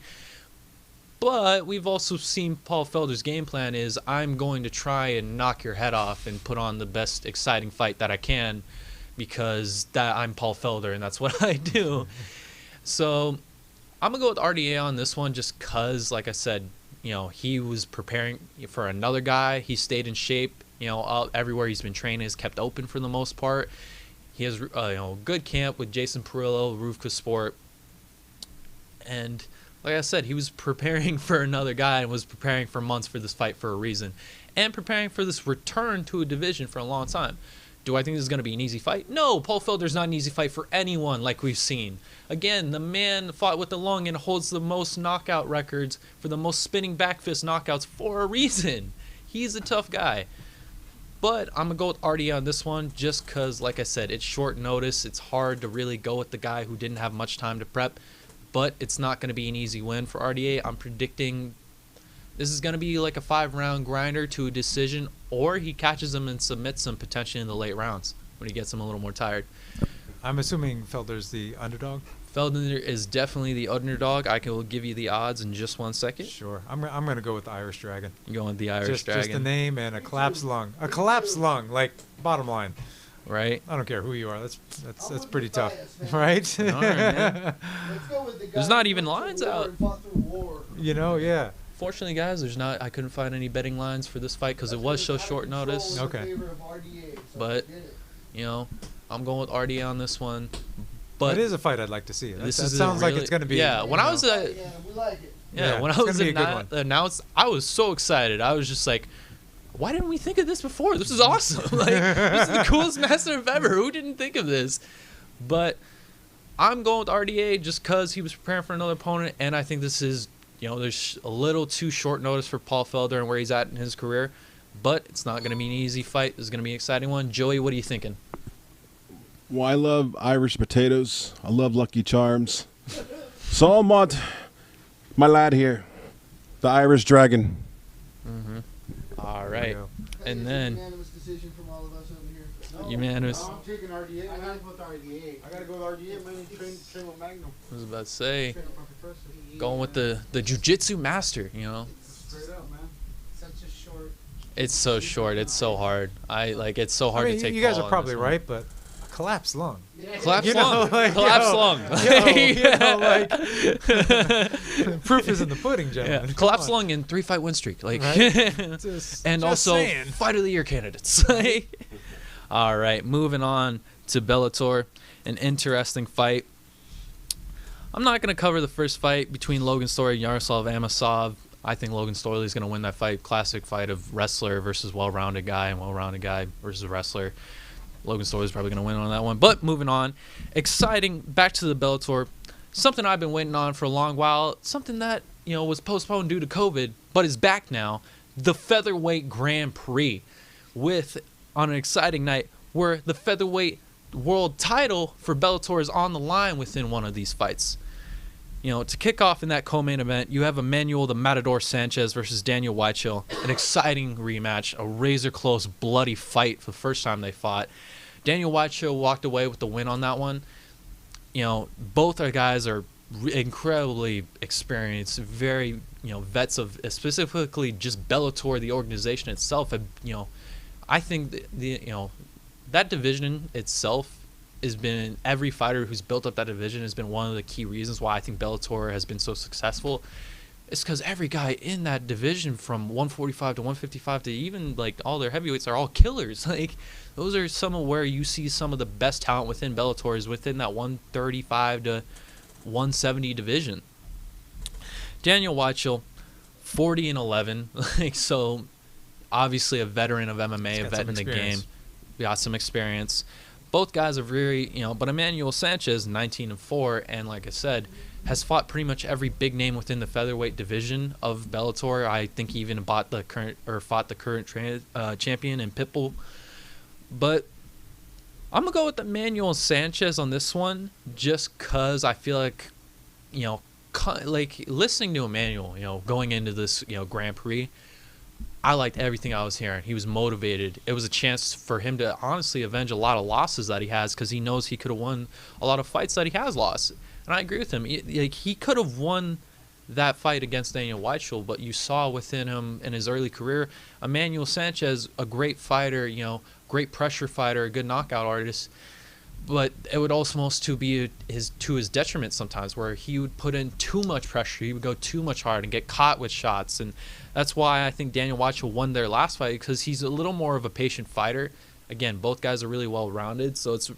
But we've also seen Paul Felder's game plan is I'm going to try and knock your head off and put on the best exciting fight that I can because I'm Paul Felder and that's what I do. So I'm going to go with RDA on this one just because, like I said, he was preparing for another guy. He stayed in shape. Everywhere he's been training is kept open for the most part. He has good camp with Jason Perillo, Rufka Sport. And like I said, he was preparing for another guy and was preparing for months for this fight for a reason. And preparing for this return to a division for a long time. Do I think this is going to be an easy fight? No, Paul Felder's not an easy fight for anyone like we've seen. Again, the man fought with the lung and holds the most knockout records for the most spinning back fist knockouts for a reason. He's a tough guy. But I'm going to go with RDA on this one just because, like I said, it's short notice. It's hard to really go with the guy who didn't have much time to prep. But it's not going to be an easy win for RDA. I'm predicting this is going to be like a 5-round grinder to a decision, or he catches him and submits him potentially in the late rounds when he gets him a little more tired. I'm assuming Felder's the underdog? Felder is definitely the underdog. Will give you the odds in just 1 second. Sure. I'm going to go with the Irish Dragon. You're going with the Irish Dragon. Just the name and a collapsed lung. A collapsed lung, bottom line. Right. I don't care who you are. That's pretty tough, right? All right, man. Let's go with the guy There's not even who fought lines through war out. and fought through war. Yeah. Fortunately, guys, I couldn't find any betting lines for this fight because it was so short notice. Okay. But, I'm going with RDA on this one. But it is a fight I'd like to see. That this sounds like it's going to be. Yeah, when I was we like it. when I was announced, I was so excited. I was just like, why didn't we think of this before? This is awesome. This is the coolest matchup ever. Who didn't think of this? But I'm going with RDA just because he was preparing for another opponent, and I think this is, there's a little too short notice for Paul Felder and where he's at in his career. But it's not going to be an easy fight. This is going to be an exciting one. Joey, what are you thinking? Well, I love Irish potatoes. I love Lucky Charms. So I'm on my lad here, the Irish Dragon. Mm-hmm. All right. And then Unanimous decision from all of us over here. unanimous. I'm taking RDA. I gotta go with RDA. I gotta go with RDA, man. Train with Magnum. I was about to say, Train with my professor. going with the jiu-jitsu master, Straight up, man. Such a short. It's so short. It's so hard. It's so hard to take. You guys Paul are on probably this one. right, but a collapse lung. Collapse You know, lung. like, Collapse yo, lung. Proof is in the pudding, Yeah. gentlemen. Collapse Come on. lung and 3-fight win streak. Like, Just and also saying. fight of the year candidates. All right, moving on to Bellator, an interesting fight. I'm not going to cover the first fight between Logan Storley and Yaroslav Amosov. I think Logan Storley is going to win that fight. Classic fight of wrestler versus well-rounded guy and well-rounded guy versus wrestler. Logan Storley is probably going to win on that one. But moving on, exciting, back to the Bellator. Something I've been waiting on for a long while. Something that, was postponed due to COVID, but is back now. The Featherweight Grand Prix, on an exciting night where the Featherweight world title for Bellator is on the line within one of these fights. To kick off in that co-main event, you have Emmanuel the Matador Sanchez versus Daniel Weichel. An exciting rematch, a razor-close, bloody fight for the first time they fought. Daniel Weichel walked away with the win on that one. Both our guys are incredibly experienced, very, vets of specifically just Bellator, the organization itself. I think that division itself has been, every fighter who's built up that division has been one of the key reasons why I think Bellator has been so successful. It's because every guy in that division, from 145 to 155 to even like all their heavyweights, are all killers. Like, those are some of where you see some of the best talent within Bellator is within that 135 to 170 division. Daniel Weichel, 40-11, like, so obviously a veteran of MMA, a vet in the game, got some experience. Both guys are very, but Emmanuel Sanchez, 19-4, and like I said, has fought pretty much every big name within the featherweight division of Bellator. I think he even fought the current champion in Pitbull. But I'm gonna go with Emmanuel Sanchez on this one, just cause I feel like, like listening to Emmanuel, going into this, Grand Prix, I liked everything I was hearing. He was motivated. It was a chance for him to honestly avenge a lot of losses that he has, because he knows he could have won a lot of fights that he has lost. And I agree with him. He could have won that fight against Daniel Weichel, but you saw within him in his early career, Emmanuel Sanchez, a great fighter, great pressure fighter, a good knockout artist. But it would almost to his detriment sometimes, where he would put in too much pressure. He would go too much hard and get caught with shots. And that's why I think Daniel Weichel won their last fight, because he's a little more of a patient fighter. Again, both guys are really well-rounded, so it's,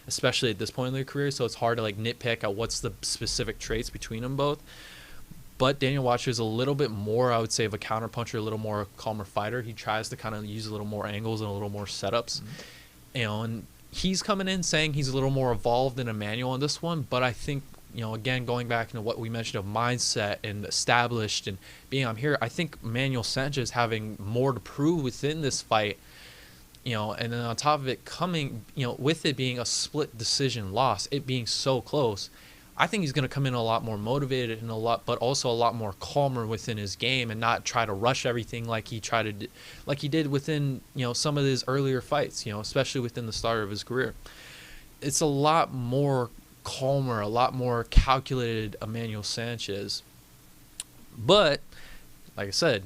especially at this point in their career, so it's hard to nitpick at what's the specific traits between them both. But Daniel Weichel is a little bit more, I would say, of a counterpuncher, a little more calmer fighter. He tries to kind of use a little more angles and a little more setups. And he's coming in saying he's a little more evolved than Emmanuel in this one, but I think, again, going back into what we mentioned of mindset and established and being on here, I think Emmanuel Sanchez having more to prove within this fight, and then on top of it coming, with it being a split decision loss, it being so close, I think he's going to come in a lot more motivated and but also a lot more calmer within his game, and not try to rush everything like he did within, some of his earlier fights, especially within the start of his career. It's a lot more calmer, a lot more calculated Emmanuel Sanchez. But like I said,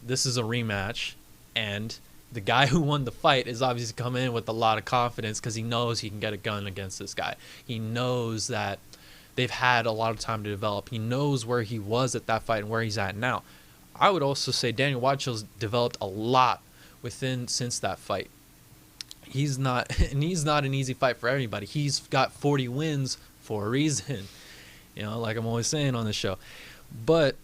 this is a rematch, and the guy who won the fight is obviously coming in with a lot of confidence, because he knows he can get a gun against this guy. He knows that they've had a lot of time to develop. He knows where he was at that fight and where he's at now. I would also say Daniel Weichel's developed a lot since that fight. He's not an easy fight for everybody. He's got 40 wins for a reason, like I'm always saying on the show. But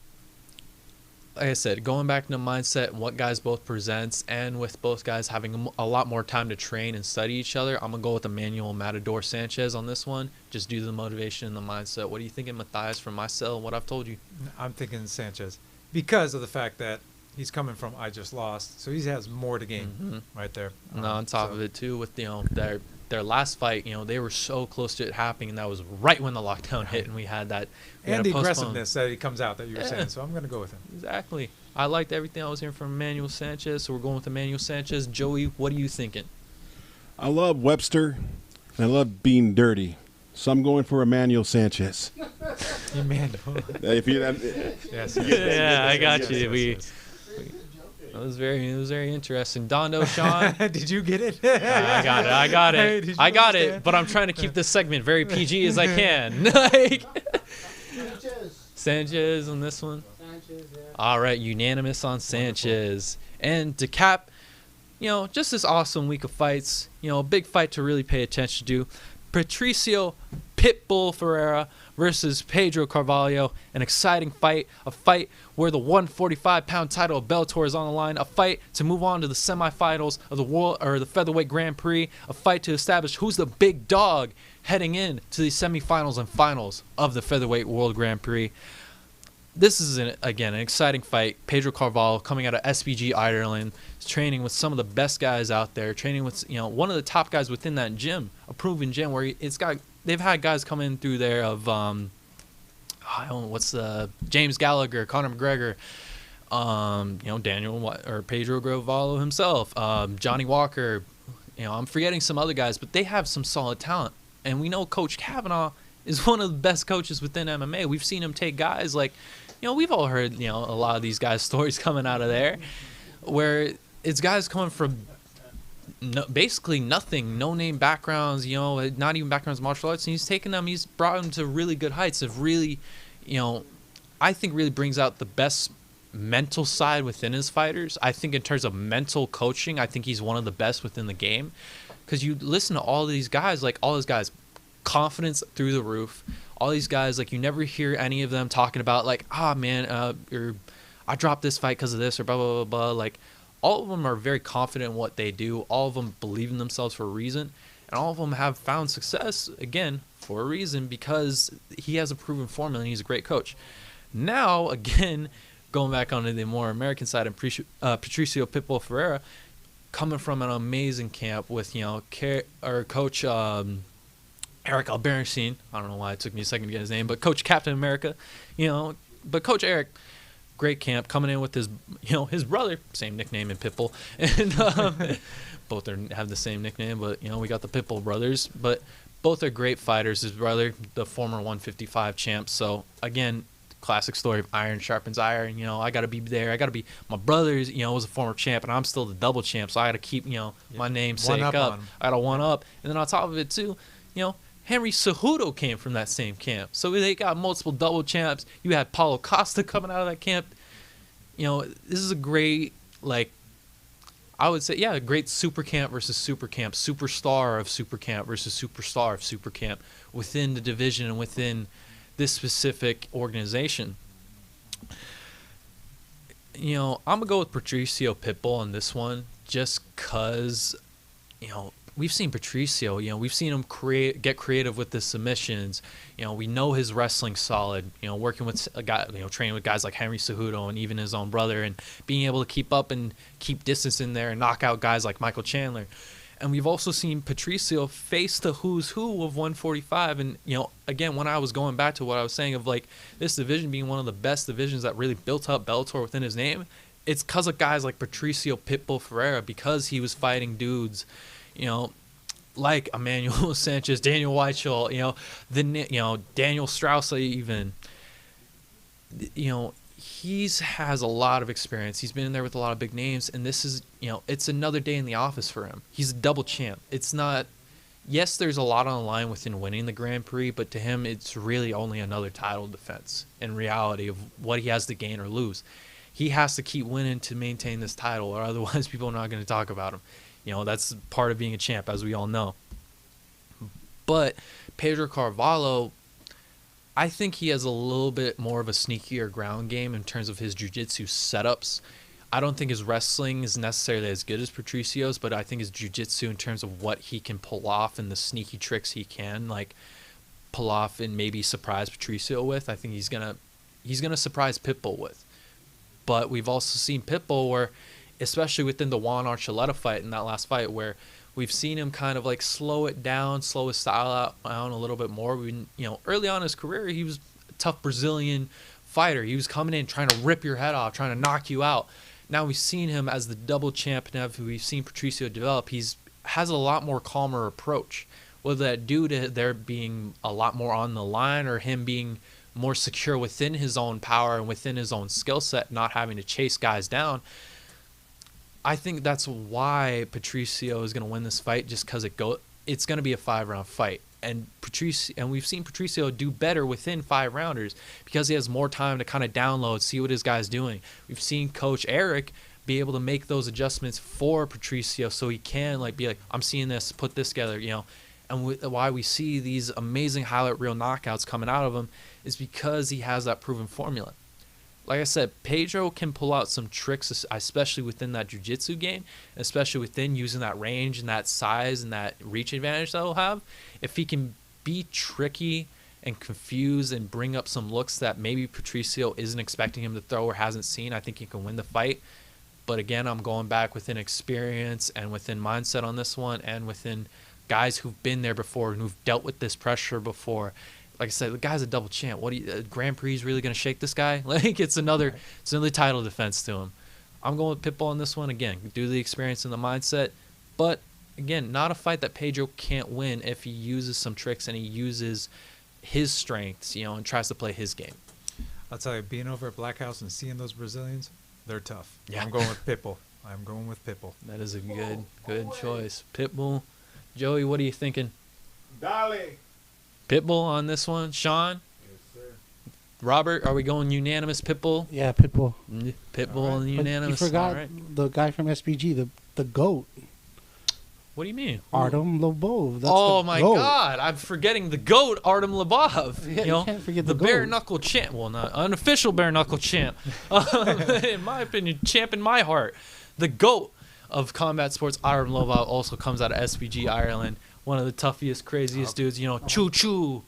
like I said, going back to the mindset and what guys both presents, and with both guys having a lot more time to train and study each other, I'm going to go with Emmanuel Matador Sanchez on this one, just due to the motivation and the mindset. What are you thinking, Mathias, from myself and what I've told you? I'm thinking Sanchez, because of the fact that he's coming from I just lost, so he has more to gain right there. And on top of it, too, with their last fight, they were so close to it happening, and that was right when the lockdown hit, and we had that. And the aggressiveness that he comes out that you were saying, so I'm going to go with him. Exactly. I liked everything I was hearing from Emmanuel Sanchez, so we're going with Emmanuel Sanchez. Joey, what are you thinking? I love Webster, and I love being dirty, so I'm going for Emmanuel Sanchez. Emmanuel. If you, Yes. Yeah, I got you. It was very interesting. Dondo, Sean. Did you get it? I got it. Hey, did you I got it. understand? But I'm trying to keep this segment very PG as I can. Like, Sanchez on this one. All right, unanimous on Sanchez. And to cap, just this awesome week of fights, a big fight to really pay attention to. Patricio Pitbull Ferreira versus Pedro Carvalho. An exciting fight. A fight where the 145-pound title of Bellator is on the line. A fight to move on to the semifinals of the Featherweight Grand Prix. A fight to establish who's the big dog heading in to the semifinals and finals of the Featherweight World Grand Prix. This is, again, an exciting fight. Pedro Carvalho coming out of SBG Ireland, is training with some of the best guys out there, training with one of the top guys within that gym, a proven gym where they've had guys come in through there of James Gallagher, Conor McGregor, Daniel or Pedro Carvalho himself, Johnny Walker. I'm forgetting some other guys, but they have some solid talent, and we know Coach Kavanaugh is one of the best coaches within MMA. We've seen him take guys like, we've all heard, a lot of these guys' stories coming out of there, where it's guys coming from basically nothing, no-name backgrounds, not even backgrounds in martial arts, and he's brought them to really good heights of really, I think really brings out the best mental side within his fighters. I think in terms of mental coaching, I think he's one of the best within the game, because you listen to all these guys, confidence through the roof. All these guys, you never hear any of them talking about or I dropped this fight because of this or blah, blah, blah, blah. All of them are very confident in what they do. All of them believe in themselves for a reason. And all of them have found success, again, for a reason, because he has a proven formula and he's a great coach. Now, again, going back onto the more American side, and Patricio Pitbull Ferreira, coming from an amazing camp with, Coach Eric Alberenstein. I don't know why it took me a second to get his name, but Coach Captain America, but Coach Eric, great camp, coming in with his, his brother, same nickname in Pitbull, and both have the same nickname, but we got the Pitbull brothers, but both are great fighters. His brother, the former 155 champ, so again, classic story of iron sharpens iron. I got to be there. I got to be. My brother, was a former champ, and I'm still the double champ, so I got to keep, my namesake up. I got to one up, and then on top of it too, Henry Cejudo came from that same camp. So they got multiple double champs. You had Paulo Costa coming out of that camp. This is a great, I would say, a great super camp versus super camp, superstar of super camp versus superstar of super camp within the division and within this specific organization. I'm going to go with Patricio Pitbull on this one just because, we've seen Patricio, we've seen him get creative with the submissions. We know his wrestling solid, working with a guy, training with guys like Henry Cejudo and even his own brother, and being able to keep up and keep distance in there and knock out guys like Michael Chandler. And we've also seen Patricio face the who's who of 145. And, again, when I was going back to what I was saying of this division being one of the best divisions that really built up Bellator within his name, it's because of guys like Patricio Pitbull Ferreira, because he was fighting dudes, like Emmanuel Sanchez, Daniel Weichel, Daniel Strauss even. He has a lot of experience. He's been in there with a lot of big names, and this is, it's another day in the office for him. He's a double champ. It's not, yes, there's a lot on the line within winning the Grand Prix, but to him, it's really only another title defense in reality of what he has to gain or lose. He has to keep winning to maintain this title, or otherwise people are not going to talk about him. That's part of being a champ, as we all know. But Pedro Carvalho, I think he has a little bit more of a sneakier ground game in terms of his jiu-jitsu setups. I don't think his wrestling is necessarily as good as Patricio's, but I think his jiu-jitsu in terms of what he can pull off and the sneaky tricks he can pull off and maybe surprise Patricio with, I think he's gonna surprise Pitbull with. But we've also seen Pitbull where, especially within the Juan Archuleta fight in that last fight, where we've seen him kind of slow it down, slow his style down a little bit more. Early on in his career, he was a tough Brazilian fighter. He was coming in trying to rip your head off, trying to knock you out. Now we've seen him as the double champ, and we've seen Patricio develop. Has a lot more calmer approach. Whether that due to there being a lot more on the line, or him being more secure within his own power and within his own skill set, not having to chase guys down. I think that's why Patricio is going to win this fight, just because it's going to be a 5-round fight. And we've seen Patricio do better within 5-rounders because he has more time to kind of download, see what his guy's doing. We've seen Coach Eric be able to make those adjustments for Patricio so he can be like, I'm seeing this, put this together, And why we see these amazing highlight reel knockouts coming out of him is because he has that proven formula. Like I said, Pedro can pull out some tricks, especially within that jiu-jitsu game, especially within using that range and that size and that reach advantage that he'll have. If he can be tricky and confuse and bring up some looks that maybe Patricio isn't expecting him to throw or hasn't seen, I think he can win the fight. But again, I'm going back within experience and within mindset on this one, and within guys who've been there before and who've dealt with this pressure before. Like I said, the guy's a double champ. Grand Prix is really going to shake this guy? It's another title defense to him. I'm going with Pitbull on this one again, due to the experience and the mindset. But again, not a fight that Pedro can't win if he uses some tricks and he uses his strengths, and tries to play his game. I'll tell you, being over at Black House and seeing those Brazilians, they're tough. Yeah. I'm going with Pitbull. That is a good choice. Pitbull. Joey, what are you thinking? Dale. Pitbull on this one. Sean? Yes, sir. Robert, are we going unanimous Pitbull? Yeah, Pitbull. Pitbull and But unanimous. you forgot All right. the guy from SPG, the GOAT, What do you mean? Artem Lobov. That's Oh the my GOAT. God! I'm forgetting the GOAT, Artem Lobov. Yeah, you can't forget the bare GOAT. knuckle champ. Well, not unofficial bare knuckle champ. In my opinion, champ in my heart. The GOAT of combat sports, Artem Lobov, also comes out of SPG Ireland. One of the toughest, craziest dudes. Choo choo.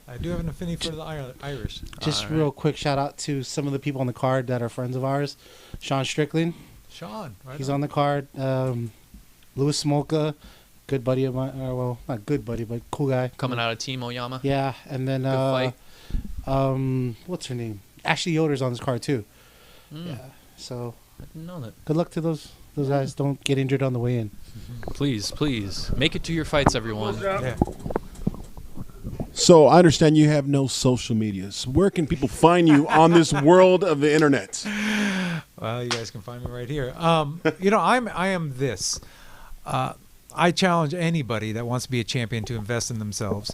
I do have an affinity for the Irish. Just All right. real quick shout out to some of the people on the card that are friends of ours. Sean Strickland, Sean, right? he's on the card. Louis Smolka, good buddy of mine. Well, not good buddy, but cool guy. Coming out of Team Oyama. Yeah, and then Good fight. what's her name? Ashley Yoder's on this card too. Mm, Yeah, so I didn't know that. good luck to those guys. Don't get injured on the way in. Please, make it to your fights, everyone. Yeah. So I understand you have no social media. So where can people find you on this world of the internet? Well, you guys can find me right here. I am this. I challenge anybody that wants to be a champion to invest in themselves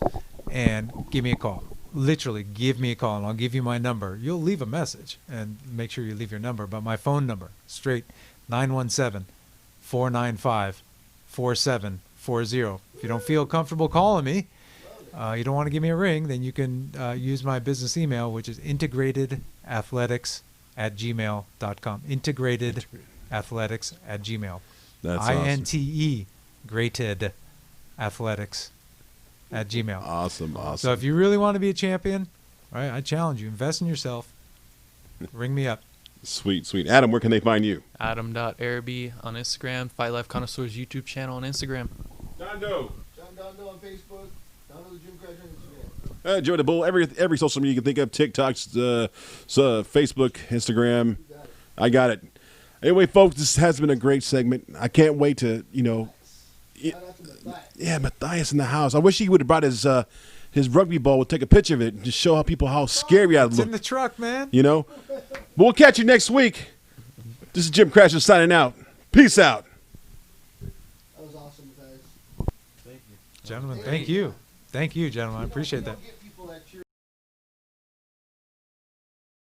and give me a call. Literally, give me a call, and I'll give you my number. You'll leave a message, and make sure you leave your number. But my phone number, straight, 917-495-4740. If you don't feel comfortable calling me, you don't want to give me a ring, then you can use my business email, which is integratedathletics@gmail.com. Integratedathletics@gmail. That's awesome. INTE grated athletics@gmail. Awesome. So if you really want to be a champion, right, I challenge you, invest in yourself. Ring me up. Sweet. Adam, where can they find you? Adam.Araby on Instagram. Fight Life Connoisseurs YouTube channel on Instagram. Dondo. John Dondo on Facebook. Dondo the Gym Crasher on Instagram. Joey the Bull. Every social media you can think of. TikTok, Facebook, Instagram. I got it. Anyway, folks, this has been a great segment. I can't wait to, Shout out to Mathias. yeah, Mathias in the house. I wish he would have brought his rugby ball. Would take a picture of it and just show how people how scary I It's in look. the truck, man. But we'll catch you next week. This is Jim Crasher signing out. Peace out. That was awesome, Mathias. Thank you. Gentlemen, thank you. Thank you, gentlemen. I appreciate that. You don't get people that cheer